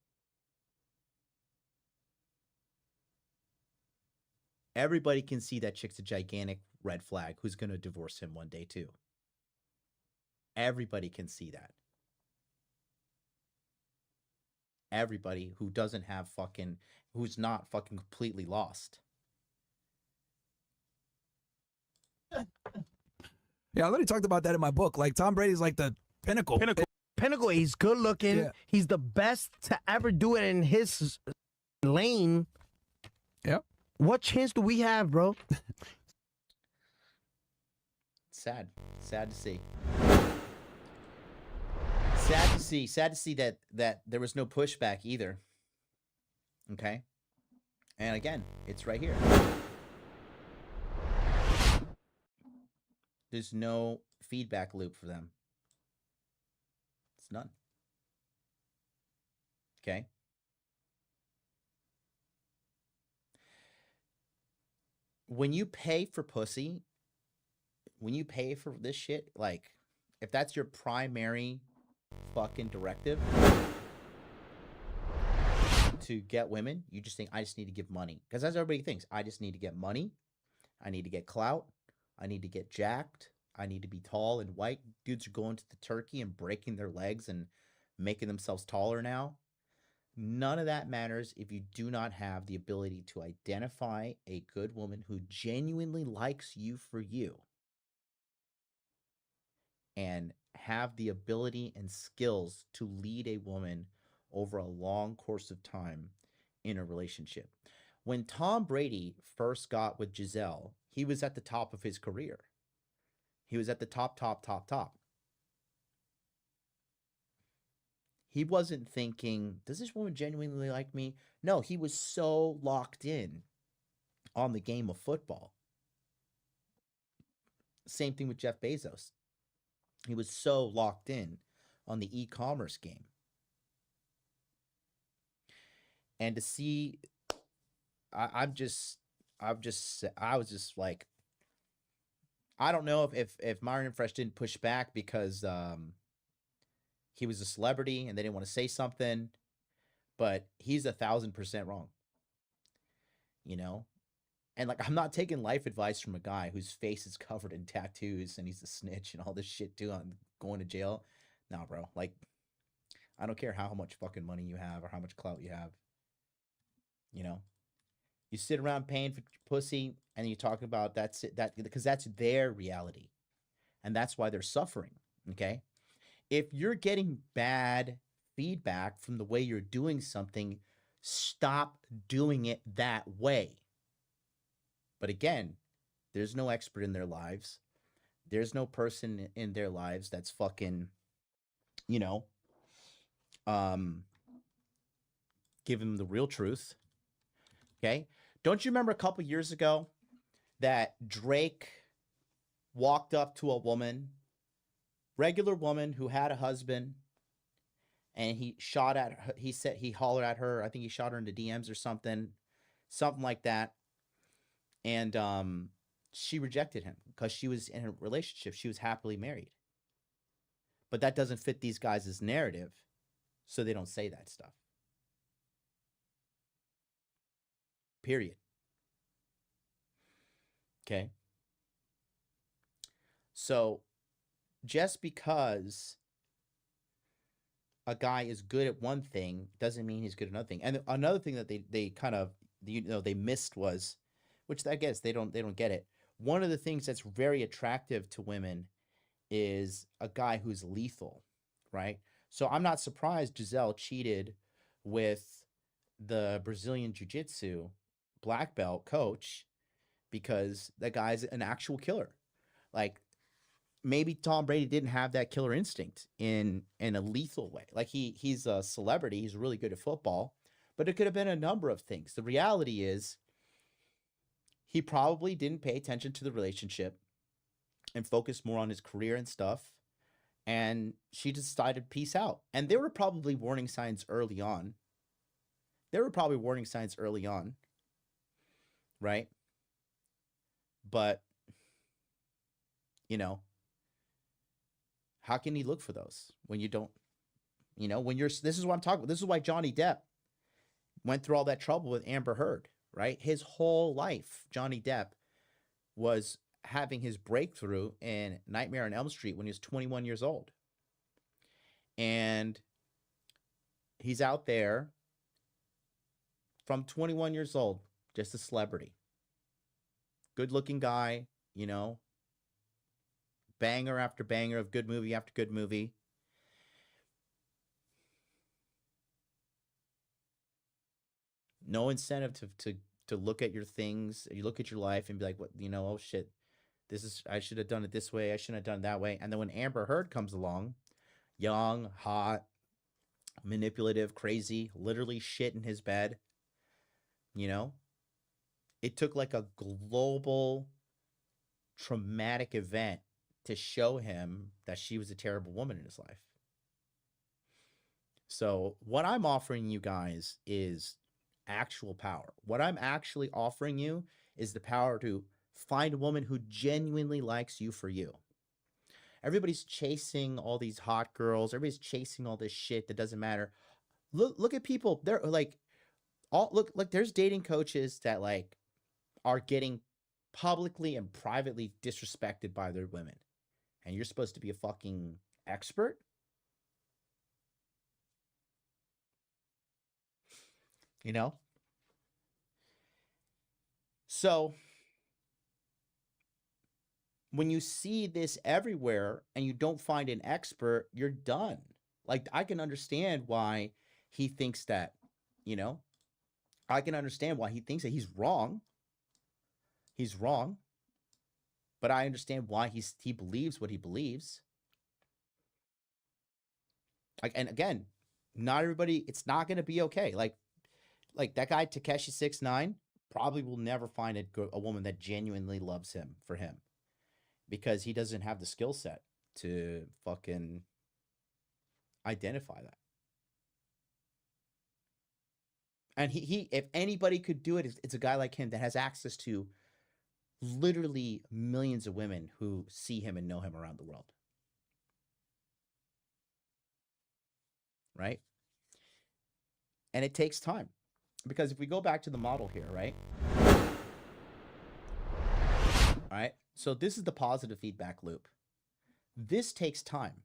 Everybody can see that chick's a gigantic red flag who's going to divorce him one day too. Everybody can see that. Everybody who doesn't have fucking, who's not fucking completely lost. Yeah, I already talked about that in my book. Like, Tom Brady's like the pinnacle. Pinnacle, he's good looking. Yeah. He's He's the best to ever do it in his lane. Yep. What chance do we have, bro? Sad. Sad to see. Sad to see that there was no pushback either. Okay. And again, it's right here. There's no feedback loop for them. It's none. Okay. When you pay for pussy, when you pay for this shit, like, if that's your primary fucking directive to get women, you just think, I just need to give money. Because that's what everybody thinks. I just need to get money. I need to get clout. I need to get jacked. I need to be tall and white. Dudes are going to the turkey and breaking their legs and making themselves taller now. None of that matters if you do not have the ability to identify a good woman who genuinely likes you for you and have the ability and skills to lead a woman over a long course of time in a relationship. When Tom Brady first got with Giselle, he was at the top of his career. He was at the top. He wasn't thinking, does this woman genuinely like me? No, he was so locked in on the game of football. Same thing with Jeff Bezos. He was so locked in on the e-commerce game. And to see, I was just like, I don't know if Myron and Fresh didn't push back because he was a celebrity and they didn't want to say something, but he's 1,000% wrong. You know? And like, I'm not taking life advice from a guy whose face is covered in tattoos and he's a snitch and all this shit too on going to jail. Nah, bro. Like, I don't care how much fucking money you have or how much clout you have. You know? You sit around paying for pussy and you talk about that's it, because that's their reality. And that's why they're suffering. Okay? If you're getting bad feedback from the way you're doing something, stop doing it that way. But again, there's no expert in their lives. There's no person in their lives that's fucking, you know, giving them the real truth. Okay? Don't you remember a couple years ago that Drake walked up to a woman, regular woman who had a husband, and he shot at her, he said he hollered at her, I think he shot her into DMs or something like that. And she rejected him because she was in a relationship. She was happily married. But that doesn't fit these guys' narrative, so they don't say that stuff. Period. Okay? So just because a guy is good at one thing doesn't mean he's good at another thing. And another thing that they kind of, you know, they missed was, which I guess they don't get it. One of the things that's very attractive to women is a guy who's lethal, right? So I'm not surprised Giselle cheated with the Brazilian Jiu-Jitsu black belt coach because that guy's an actual killer. Like, maybe Tom Brady didn't have that killer instinct in a lethal way. Like, he's a celebrity, he's really good at football, but it could have been a number of things. The reality is he probably didn't pay attention to the relationship and focus more on his career and stuff. And she decided peace out. And there were probably warning signs early on. But, you know, how can he look for those when you don't, you know, when you're, this is what I'm talking about. This is why Johnny Depp went through all that trouble with Amber Heard, right? His whole life, Johnny Depp was having his breakthrough in Nightmare on Elm Street when he was 21 years old. And he's out there from 21 years old, just a celebrity. Good looking guy, you know, banger after banger of good movie after good movie. No incentive to look at your things. You look at your life and be like, what, you know, oh shit, this is, I should have done it this way. I shouldn't have done it that way. And then when Amber Heard comes along, young, hot, manipulative, crazy, literally shit in his bed. You know, it took like a global traumatic event to show him that she was a terrible woman in his life. So what I'm offering you guys is actual power. What I'm actually offering you is the power to find a woman who genuinely likes you for you. Everybody's chasing all these hot girls. Everybody's chasing all this shit that doesn't matter. Look at people. They're like, look, there's dating coaches that like are getting publicly and privately disrespected by their women. And you're supposed to be a fucking expert? You know? So when you see this everywhere and you don't find an expert, you're done. Like, I can understand why he thinks that, you know, I can understand why he thinks that he's wrong. He's wrong. But I understand why he believes what he believes. Like, and again, not everybody, it's not going to be okay. Like that guy, Takashi 6ix9ine, probably will never find a woman that genuinely loves him for him. Because he doesn't have the skill set to fucking identify that. And he if anybody could do it, it's a guy like him that has access to literally millions of women who see him and know him around the world. Right? And it takes time. Because if we go back to the model here, right? All right. So this is the positive feedback loop. This takes time.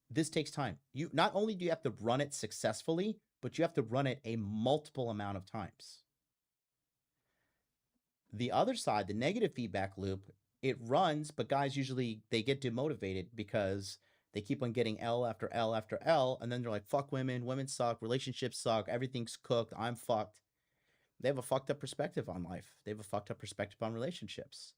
This takes time. You not only do you have to run it successfully, but you have to run it a multiple amount of times. The other side, the negative feedback loop, it runs, but guys usually they get demotivated because they keep on getting L after L after L, and then they're like, fuck women, women suck, relationships suck, everything's cooked, I'm fucked. They have a fucked up perspective on life. They have a fucked up perspective on relationships.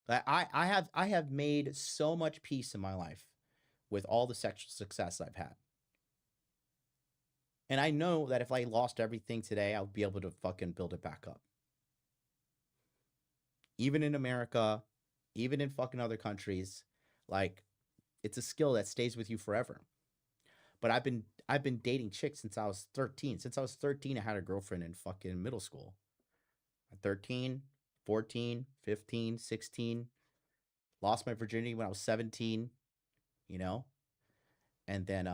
I have made so much peace in my life with all the sexual success I've had. And I know that if I lost everything today, I would be able to fucking build it back up. Even in America, even in fucking other countries, like, it's a skill that stays with you forever. But I've been dating chicks since I was 13. Since I was 13, I had a girlfriend in fucking middle school. At 13, 14, 15, 16. Lost my virginity when I was 17, you know? And then,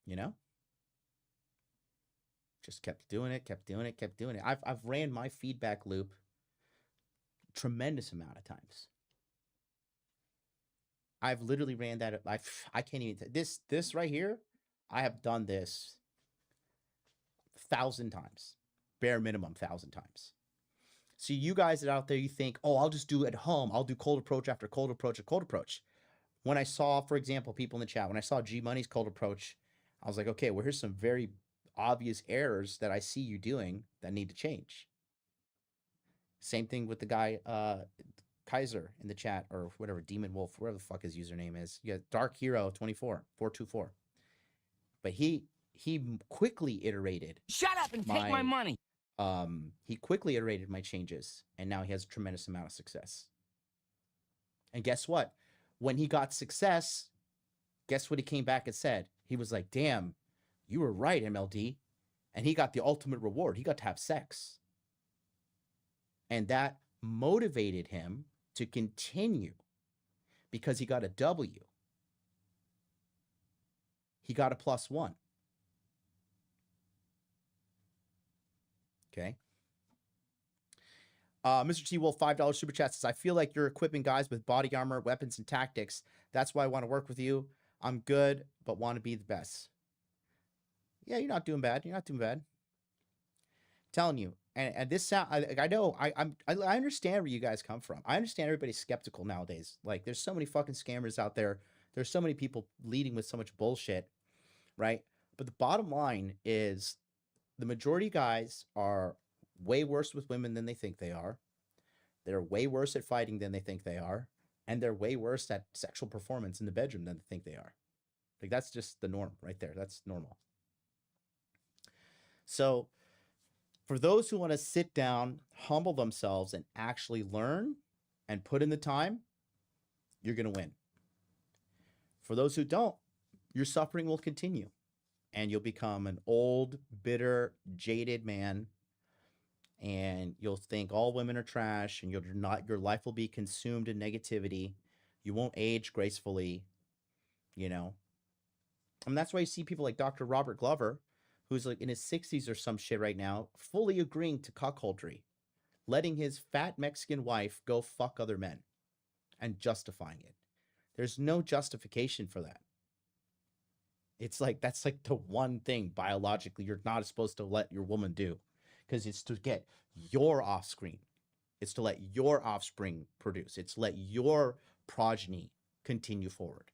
you know? Just kept doing it, kept doing it, kept doing it. I've ran my feedback loop tremendous amount of times. I've literally ran that. I can't even. This right here, I have done this 1,000 times, bare minimum 1,000 times. So you guys that out there, you think, oh, I'll just do it at home. I'll do cold approach after cold approach, cold approach. When I saw, for example, people in the chat, when I saw G Money's cold approach, I was like, okay, well, here's some very obvious errors that I see you doing that need to change. Same thing with the guy, Kaiser in the chat, or whatever, Demon Wolf, whatever the fuck his username is. You got Dark Hero 424. But he quickly iterated. Shut up and take my money. He quickly iterated my changes, and now he has a tremendous amount of success. And guess what? When he got success, guess what he came back and said? He was like, damn, you were right, MLD. And he got the ultimate reward. He got to have sex. And that motivated him to continue because he got a W. He got a +1. Okay. Mr. T Wolf, $5 super chat says, I feel like you're equipping guys with body armor, weapons, and tactics. That's why I want to work with you. I'm good, but want to be the best. Yeah, you're not doing bad. You're not doing bad. I'm telling you. And this sound, I know, I understand where you guys come from. I understand everybody's skeptical nowadays. Like, there's so many fucking scammers out there. There's so many people leading with so much bullshit, right? But the bottom line is the majority of guys are way worse with women than they think they are. They're way worse at fighting than they think they are, and they're way worse at sexual performance in the bedroom than they think they are. Like, that's just the norm right there. That's normal. So for those who want to sit down, humble themselves, and actually learn and put in the time, you're going to win. For those who don't, your suffering will continue, and you'll become an old, bitter, jaded man, and you'll think all women are trash, and your life will be consumed in negativity. You won't age gracefully, you know. And that's why you see people like Dr. Robert Glover, who's like in his 60s or some shit right now, fully agreeing to ckoldery, letting his fat Mexican wife go fuck other men and justifying it. There's no justification for that. It's like, that's like the one thing biologically you're not supposed to let your woman do, because it's to get your offspring. It's to let your offspring produce. It's to let your progeny continue forward.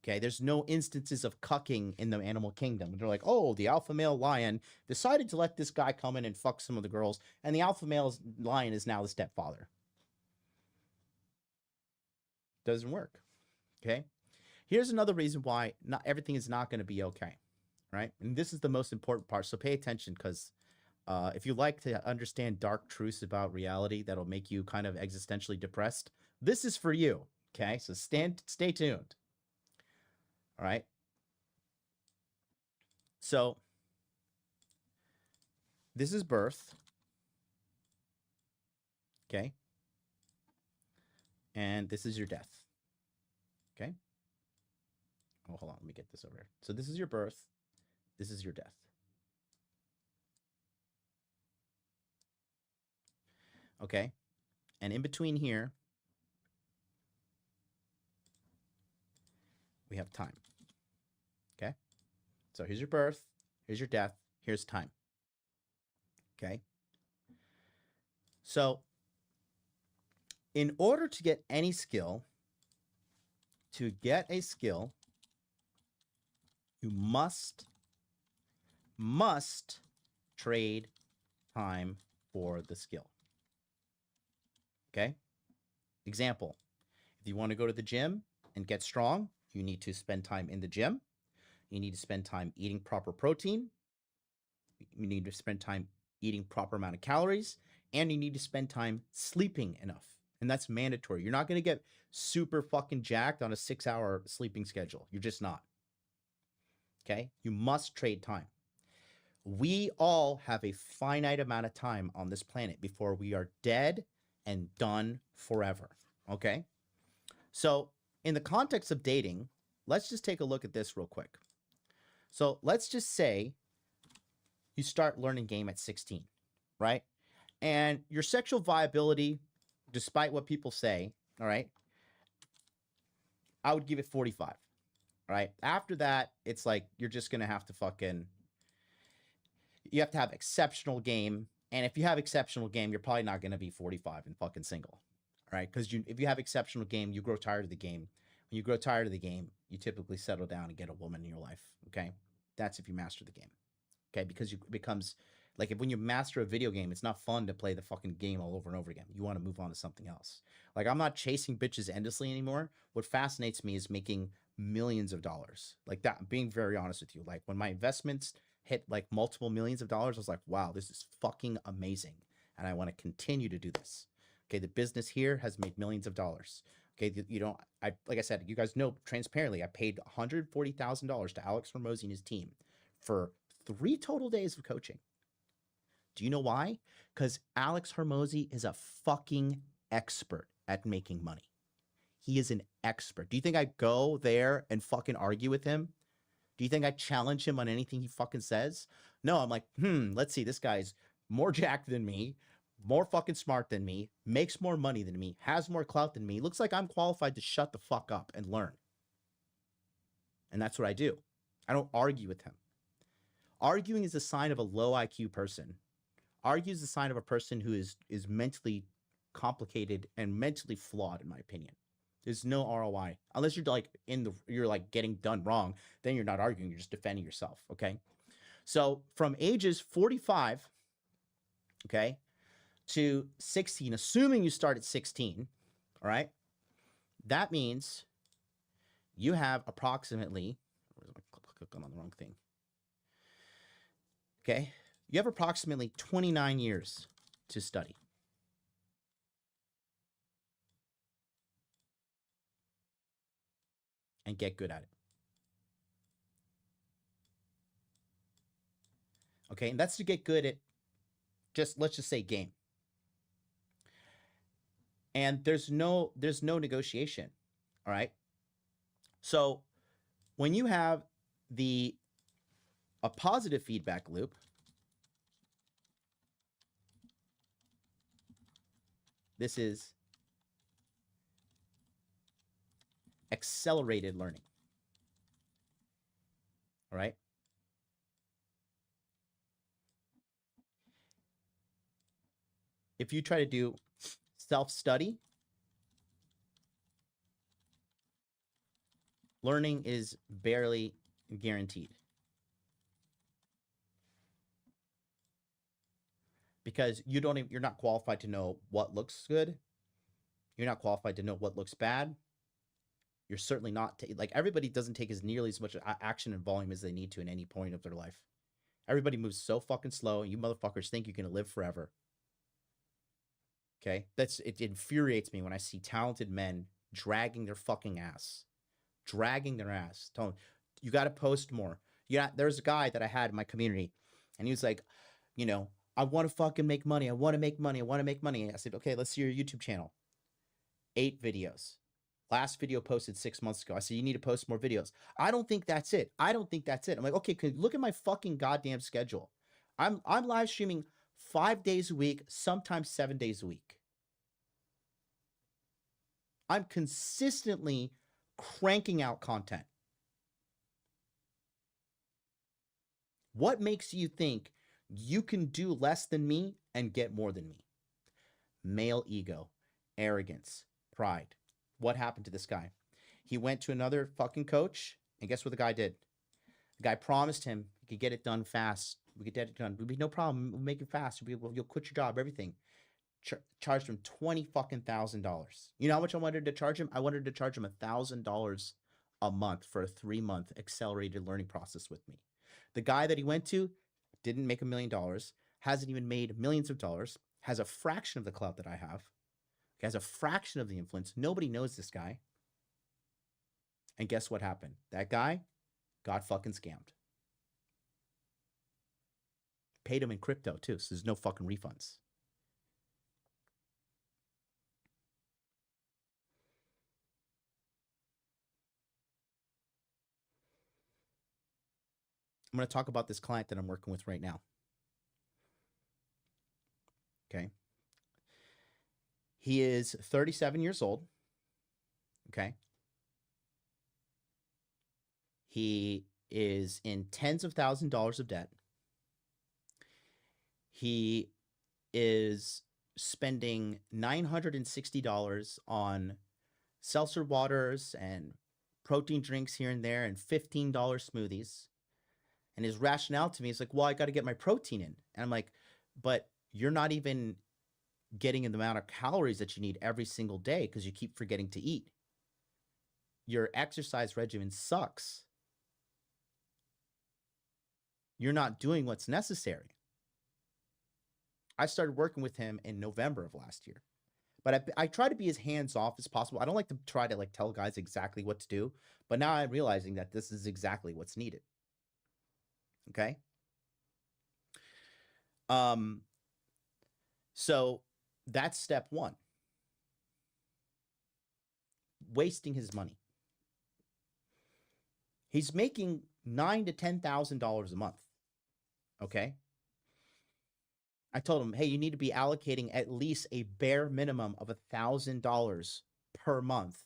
Okay, there's no instances of cucking in the animal kingdom. They're like, oh, the alpha male lion decided to let this guy come in and fuck some of the girls, and the alpha male lion is now the stepfather. Doesn't work. Okay, here's another reason why not everything is not going to be okay, right? And this is the most important part, so pay attention, because if you like to understand dark truths about reality that'll make you kind of existentially depressed, this is for you. Okay, so stay tuned. All right. So this is birth. Okay. And this is your death. Okay. Oh, hold on. Let me get this over here. So this is your birth. This is your death. Okay. And in between here, we have time. Okay. So here's your birth. Here's your death. Here's time. Okay. So in order to get any skill, you must trade time for the skill. Okay. Example, if you want to go to the gym and get strong, you need to spend time in the gym. You need to spend time eating proper protein. You need to spend time eating proper amount of calories, and you need to spend time sleeping enough. And that's mandatory. You're not going to get super fucking jacked on a 6-hour sleeping schedule. You're just not. Okay? You must trade time. We all have a finite amount of time on this planet before we are dead and done forever. Okay? So in the context of dating, let's just take a look at this real quick. So let's just say you start learning game at 16, right? And your sexual viability, despite what people say, all right, I would give it 45, right? After that, it's like you're just going to have to you have to have exceptional game. And if you have exceptional game, you're probably not going to be 45 and fucking single, right? Because if you have exceptional game, you grow tired of the game. When you grow tired of the game, you typically settle down and get a woman in your life, okay? That's if you master the game, okay? Because it becomes, like, when you master a video game, it's not fun to play the fucking game all over and over again. You want to move on to something else. Like, I'm not chasing bitches endlessly anymore. What fascinates me is making millions of dollars. Like that, I'm being very honest with you. Like, when my investments hit like multiple millions of dollars, I was like, wow, this is fucking amazing. And I want to continue to do this. Okay, the business here has made millions of dollars. Okay, you know, like I said, you guys know transparently, I paid $140,000 to Alex Hormozi and his team for 3 total days of coaching. Do you know why? Because Alex Hormozi is a fucking expert at making money. He is an expert. Do you think I go there and fucking argue with him? Do you think I challenge him on anything he fucking says? No, I'm like, let's see, this guy's more jacked than me, more fucking smart than me, makes more money than me, has more clout than me. Looks like I'm qualified to shut the fuck up and learn. And that's what I do. I don't argue with him. Arguing is a sign of a low IQ person. Argue is a sign of a person who is mentally complicated and mentally flawed, in my opinion. There's no ROI unless you're like you're like getting done wrong. Then you're not arguing. You're just defending yourself. Okay. So from ages 45, okay, to 16, assuming you start at 16, all right, that means you have approximately, I'm on the wrong thing. Okay, you have approximately 29 years to study. And get good at it. Okay, and that's to get good at let's just say game. And there's no negotiation. All right. So when you have a positive feedback loop, this is accelerated learning. All right. If you try to do self-study, learning is barely guaranteed. Because you're not qualified to know what looks good. You're not qualified to know what looks bad. You're certainly not, like, everybody doesn't take as nearly as much action and volume as they need to in any point of their life. Everybody moves so fucking slow, and you motherfuckers think you're going to live forever. Okay? It infuriates me when I see talented men dragging their fucking ass. Dragging their ass. Telling them, you got to post more. Yeah, there's a guy that I had in my community, and he was like, you know, I want to fucking make money. I want to make money. I want to make money. I said, okay, let's see your YouTube channel. 8 videos. Last video posted 6 months ago. I said, you need to post more videos. I don't think that's it. I don't think that's it. I'm like, okay, look at my fucking goddamn schedule. I'm live streaming 5 days a week, sometimes 7 days a week. I'm consistently cranking out content. What makes you think you can do less than me and get more than me? Male ego, arrogance, pride. What happened to this guy? He went to another fucking coach, and guess what the guy did? The guy promised him he could get it done fast. We could get it done. It would be no problem. We'll make it fast. You'll quit your job, everything. Charged him $20,000. You know how much I wanted to charge him? I wanted to charge him $1,000 a month for a 3-month accelerated learning process with me. The guy that he went to didn't make $1 million, hasn't even made millions of dollars, has a fraction of the clout that I have, has a fraction of the influence. Nobody knows this guy. And guess what happened? That guy got fucking scammed. Paid him in crypto too, so there's no fucking refunds. I'm going to talk about this client that I'm working with right now. Okay. He is 37 years old. Okay. He is in tens of thousands of dollars of debt. He is spending $960 on seltzer waters and protein drinks here and there and $15 smoothies. And his rationale to me is like, well, I got to get my protein in. And I'm like, but you're not even getting in the amount of calories that you need every single day because you keep forgetting to eat. Your exercise regimen sucks. You're not doing what's necessary. I started working with him in November of last year. But I try to be as hands-off as possible. I don't like to try to tell guys exactly what to do. But now I'm realizing that this is exactly what's needed. Okay. So that's step 1. Wasting his money. He's making $9,000 to $10,000 a month. Okay. I told him, hey, you need to be allocating at least a bare minimum of $1,000 per month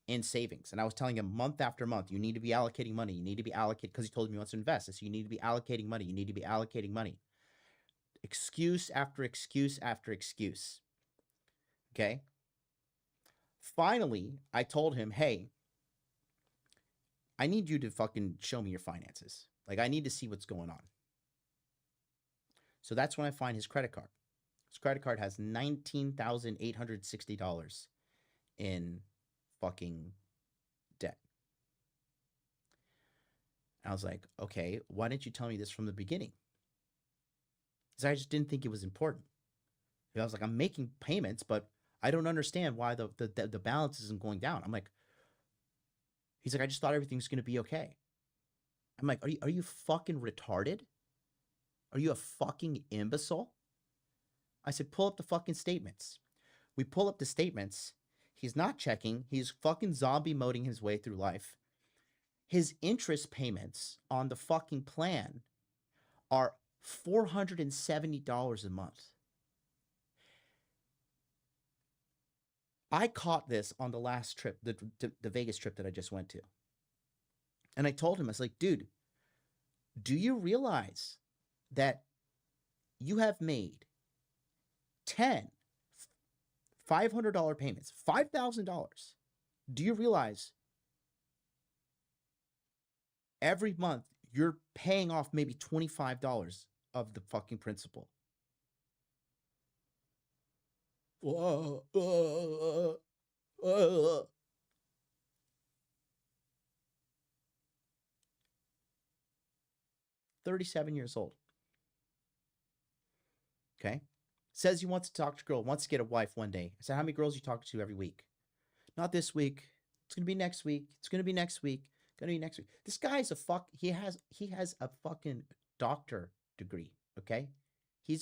in savings. And I was telling him month after month, you need to be allocating money. You need to be allocating, because he told me he wants to invest. So you need to be allocating money. You need to be allocating money. Excuse after excuse after excuse. Okay. Finally, I told him, hey, I need you to fucking show me your finances. Like, I need to see what's going on. So that's when I find his credit card. His credit card has $19,860 in fucking debt. And I was like, okay, why didn't you tell me this from the beginning? Because I just didn't think it was important. I was like, I'm making payments, but I don't understand why the balance isn't going down. I'm like, he's like, I just thought everything's going to be okay. I'm like, are you fucking retarded? Are you a fucking imbecile? I said, pull up the fucking statements. We pull up the statements. He's not checking. He's fucking zombie moding his way through life. His interest payments on the fucking plan are $470 a month. I caught this on the last trip, the Vegas trip that I just went to. And I told him, I was like, dude, do you realize that you have made 10 $500 payments, $5,000? Do you realize every month you're paying off maybe $25 of the fucking principal? Whoa. 37 years old. Okay. Says he wants to talk to a girl, wants to get a wife one day. I said, how many girls you talk to every week? Not this week. It's going to be next week. It's going to be next week. Going to be next week. This guy's a fuck. He has a fucking doctor degree. Okay. He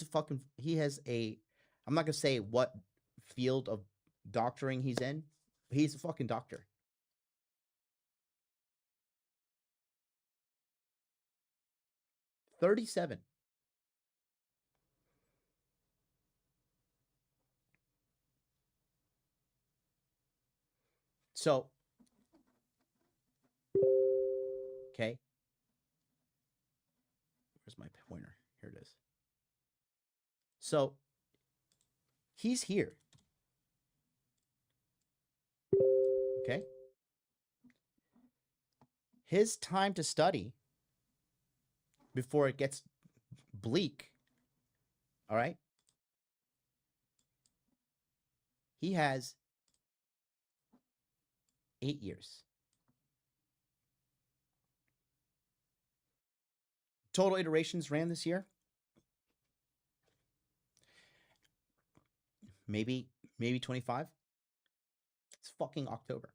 has a, I'm not going to say what field of doctoring he's in. He's a fucking doctor. $37. So, okay. Where's my pointer? Here it is. So, he's here. Okay. His time to study before it gets bleak. All right. He has 8 years. Total iterations ran this year. Maybe 25. It's fucking October.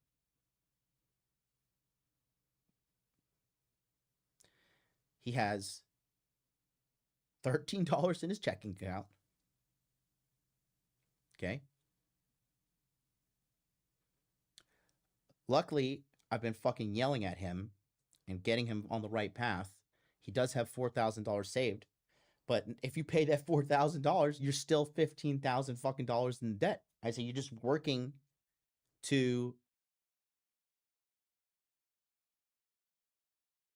He has $13 in his checking account. Okay. Luckily, I've been fucking yelling at him and getting him on the right path. He does have $4,000 saved. But if you pay that $4,000, you're still $15,000 fucking dollars in debt. I say you're just working to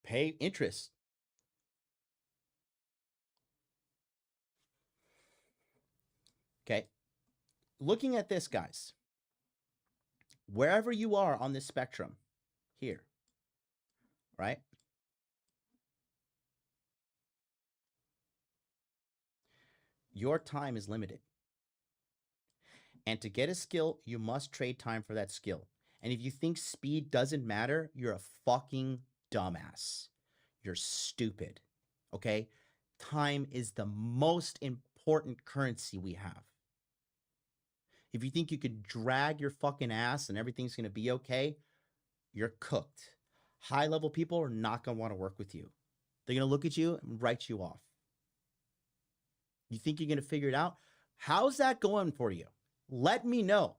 pay interest. Okay. Looking at this, guys, wherever you are on this spectrum here, right? Your time is limited. And to get a skill, you must trade time for that skill. And if you think speed doesn't matter, you're a fucking dumbass. You're stupid. Okay? Time is the most important currency we have. If you think you could drag your fucking ass and everything's going to be okay, you're cooked. High-level people are not going to want to work with you. They're going to look at you and write you off. You think you're going to figure it out? How's that going for you? Let me know.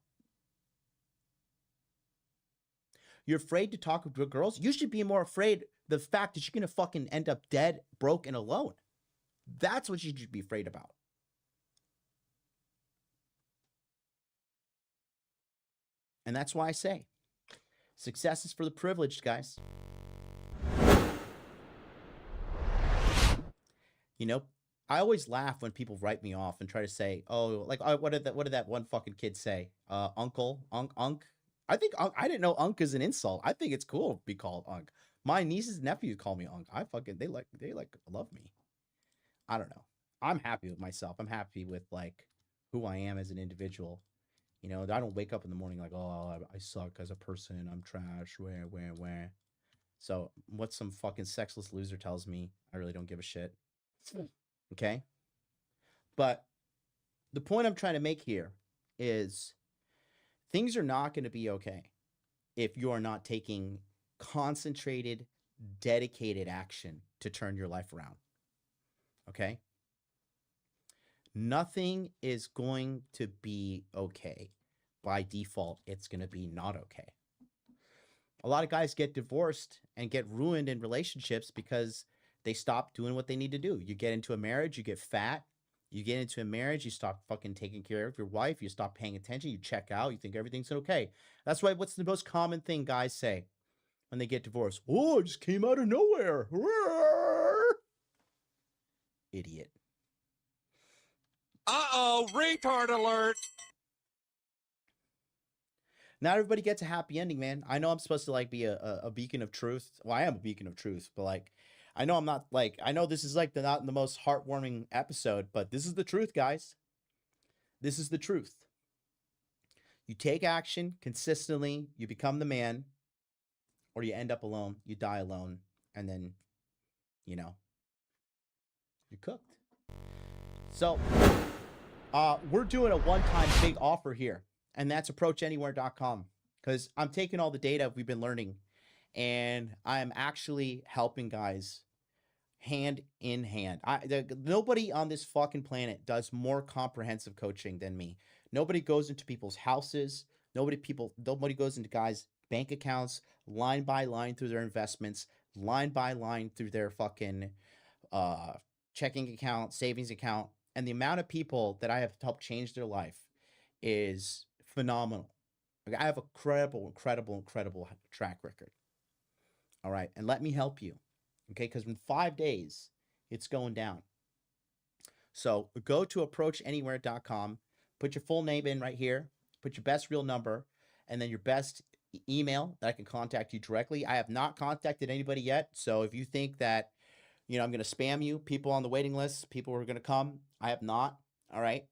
You're afraid to talk to girls? You should be more afraid the fact that you're going to fucking end up dead, broke, and alone. That's what you should be afraid about. And that's why I say, success is for the privileged, guys. You know, I always laugh when people write me off and try to say, "Oh, like what did that one fucking kid say? Uncle, unk." I think I didn't know unk is an insult. I think it's cool to be called unk. My nieces and nephews call me unk. They love me. I don't know. I'm happy with myself. I'm happy with like who I am as an individual. You know, I don't wake up in the morning like, oh, I suck as a person. I'm trash. Where. So what some fucking sexless loser tells me, I really don't give a shit. Okay? But the point I'm trying to make here is things are not going to be okay if you are not taking concentrated, dedicated action to turn your life around. Okay? Nothing is going to be okay. By default, it's going to be not okay. A lot of guys get divorced and get ruined in relationships because they stop doing what they need to do. You get into a marriage, you get fat. You get into a marriage, you stop fucking taking care of your wife. You stop paying attention. You check out. You think everything's okay. That's why what's the most common thing guys say when they get divorced? Oh, I just came out of nowhere. Idiot. Uh-oh, retard alert. Not everybody gets a happy ending, man. I know I'm supposed to like be a beacon of truth. Well, I am a beacon of truth, but like, I know I'm not like, I know this is like not the most heartwarming episode, but this is the truth, guys. This is the truth. You take action consistently, you become the man, or you end up alone, you die alone, and then, you know, you're cooked. So, we're doing a one-time big offer here. And that's approachanywhere.com, because I'm taking all the data we've been learning and I'm actually helping guys hand in hand. Nobody on this fucking planet does more comprehensive coaching than me. Nobody goes into people's houses. Nobody goes into guys' bank accounts line by line through their investments, line by line through their fucking checking account, savings account. And the amount of people that I have helped change their life is phenomenal. I have a incredible track record. All right. And let me help you. Okay. Because in 5 days, it's going down. So go to approachanywhere.com, put your full name in right here, put your best real number, and then your best email that I can contact you directly. I have not contacted anybody yet. So if you think that, you know, I'm going to spam you, people on the waiting list, people who are going to come, I have not. All right.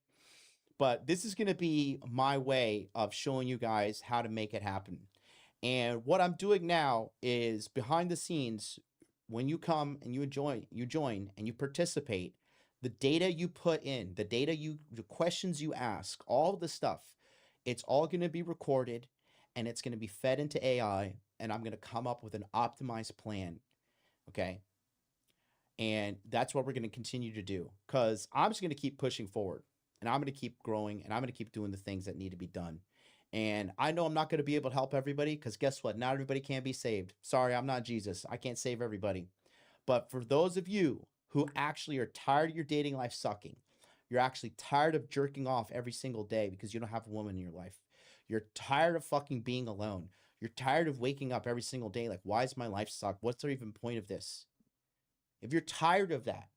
But this is going to be my way of showing you guys how to make it happen. And what I'm doing now is behind the scenes, when you come and you join and you participate, the data you put in, the questions you ask, all the stuff, it's all going to be recorded and it's going to be fed into AI, and I'm going to come up with an optimized plan. Okay. And that's what we're going to continue to do, because I'm just going to keep pushing forward. And I'm going to keep growing, and I'm going to keep doing the things that need to be done. And I know I'm not going to be able to help everybody, because guess what? Not everybody can be saved. Sorry, I'm not Jesus. I can't save everybody. But for those of you who actually are tired of your dating life sucking, you're actually tired of jerking off every single day because you don't have a woman in your life. You're tired of fucking being alone. You're tired of waking up every single day like, why does my life suck? What's the even point of this? If you're tired of that,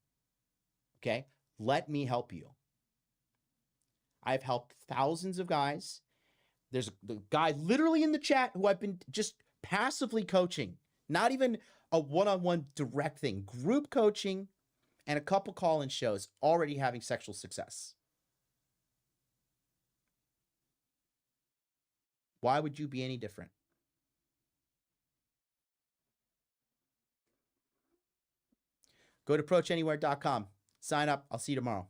okay, let me help you. I've helped thousands of guys. There's the guy literally in the chat who I've been just passively coaching, not even a one-on-one direct thing, group coaching and a couple call-in shows, already having sexual success. Why would you be any different? Go to approachanywhere.com. Sign up. I'll see you tomorrow.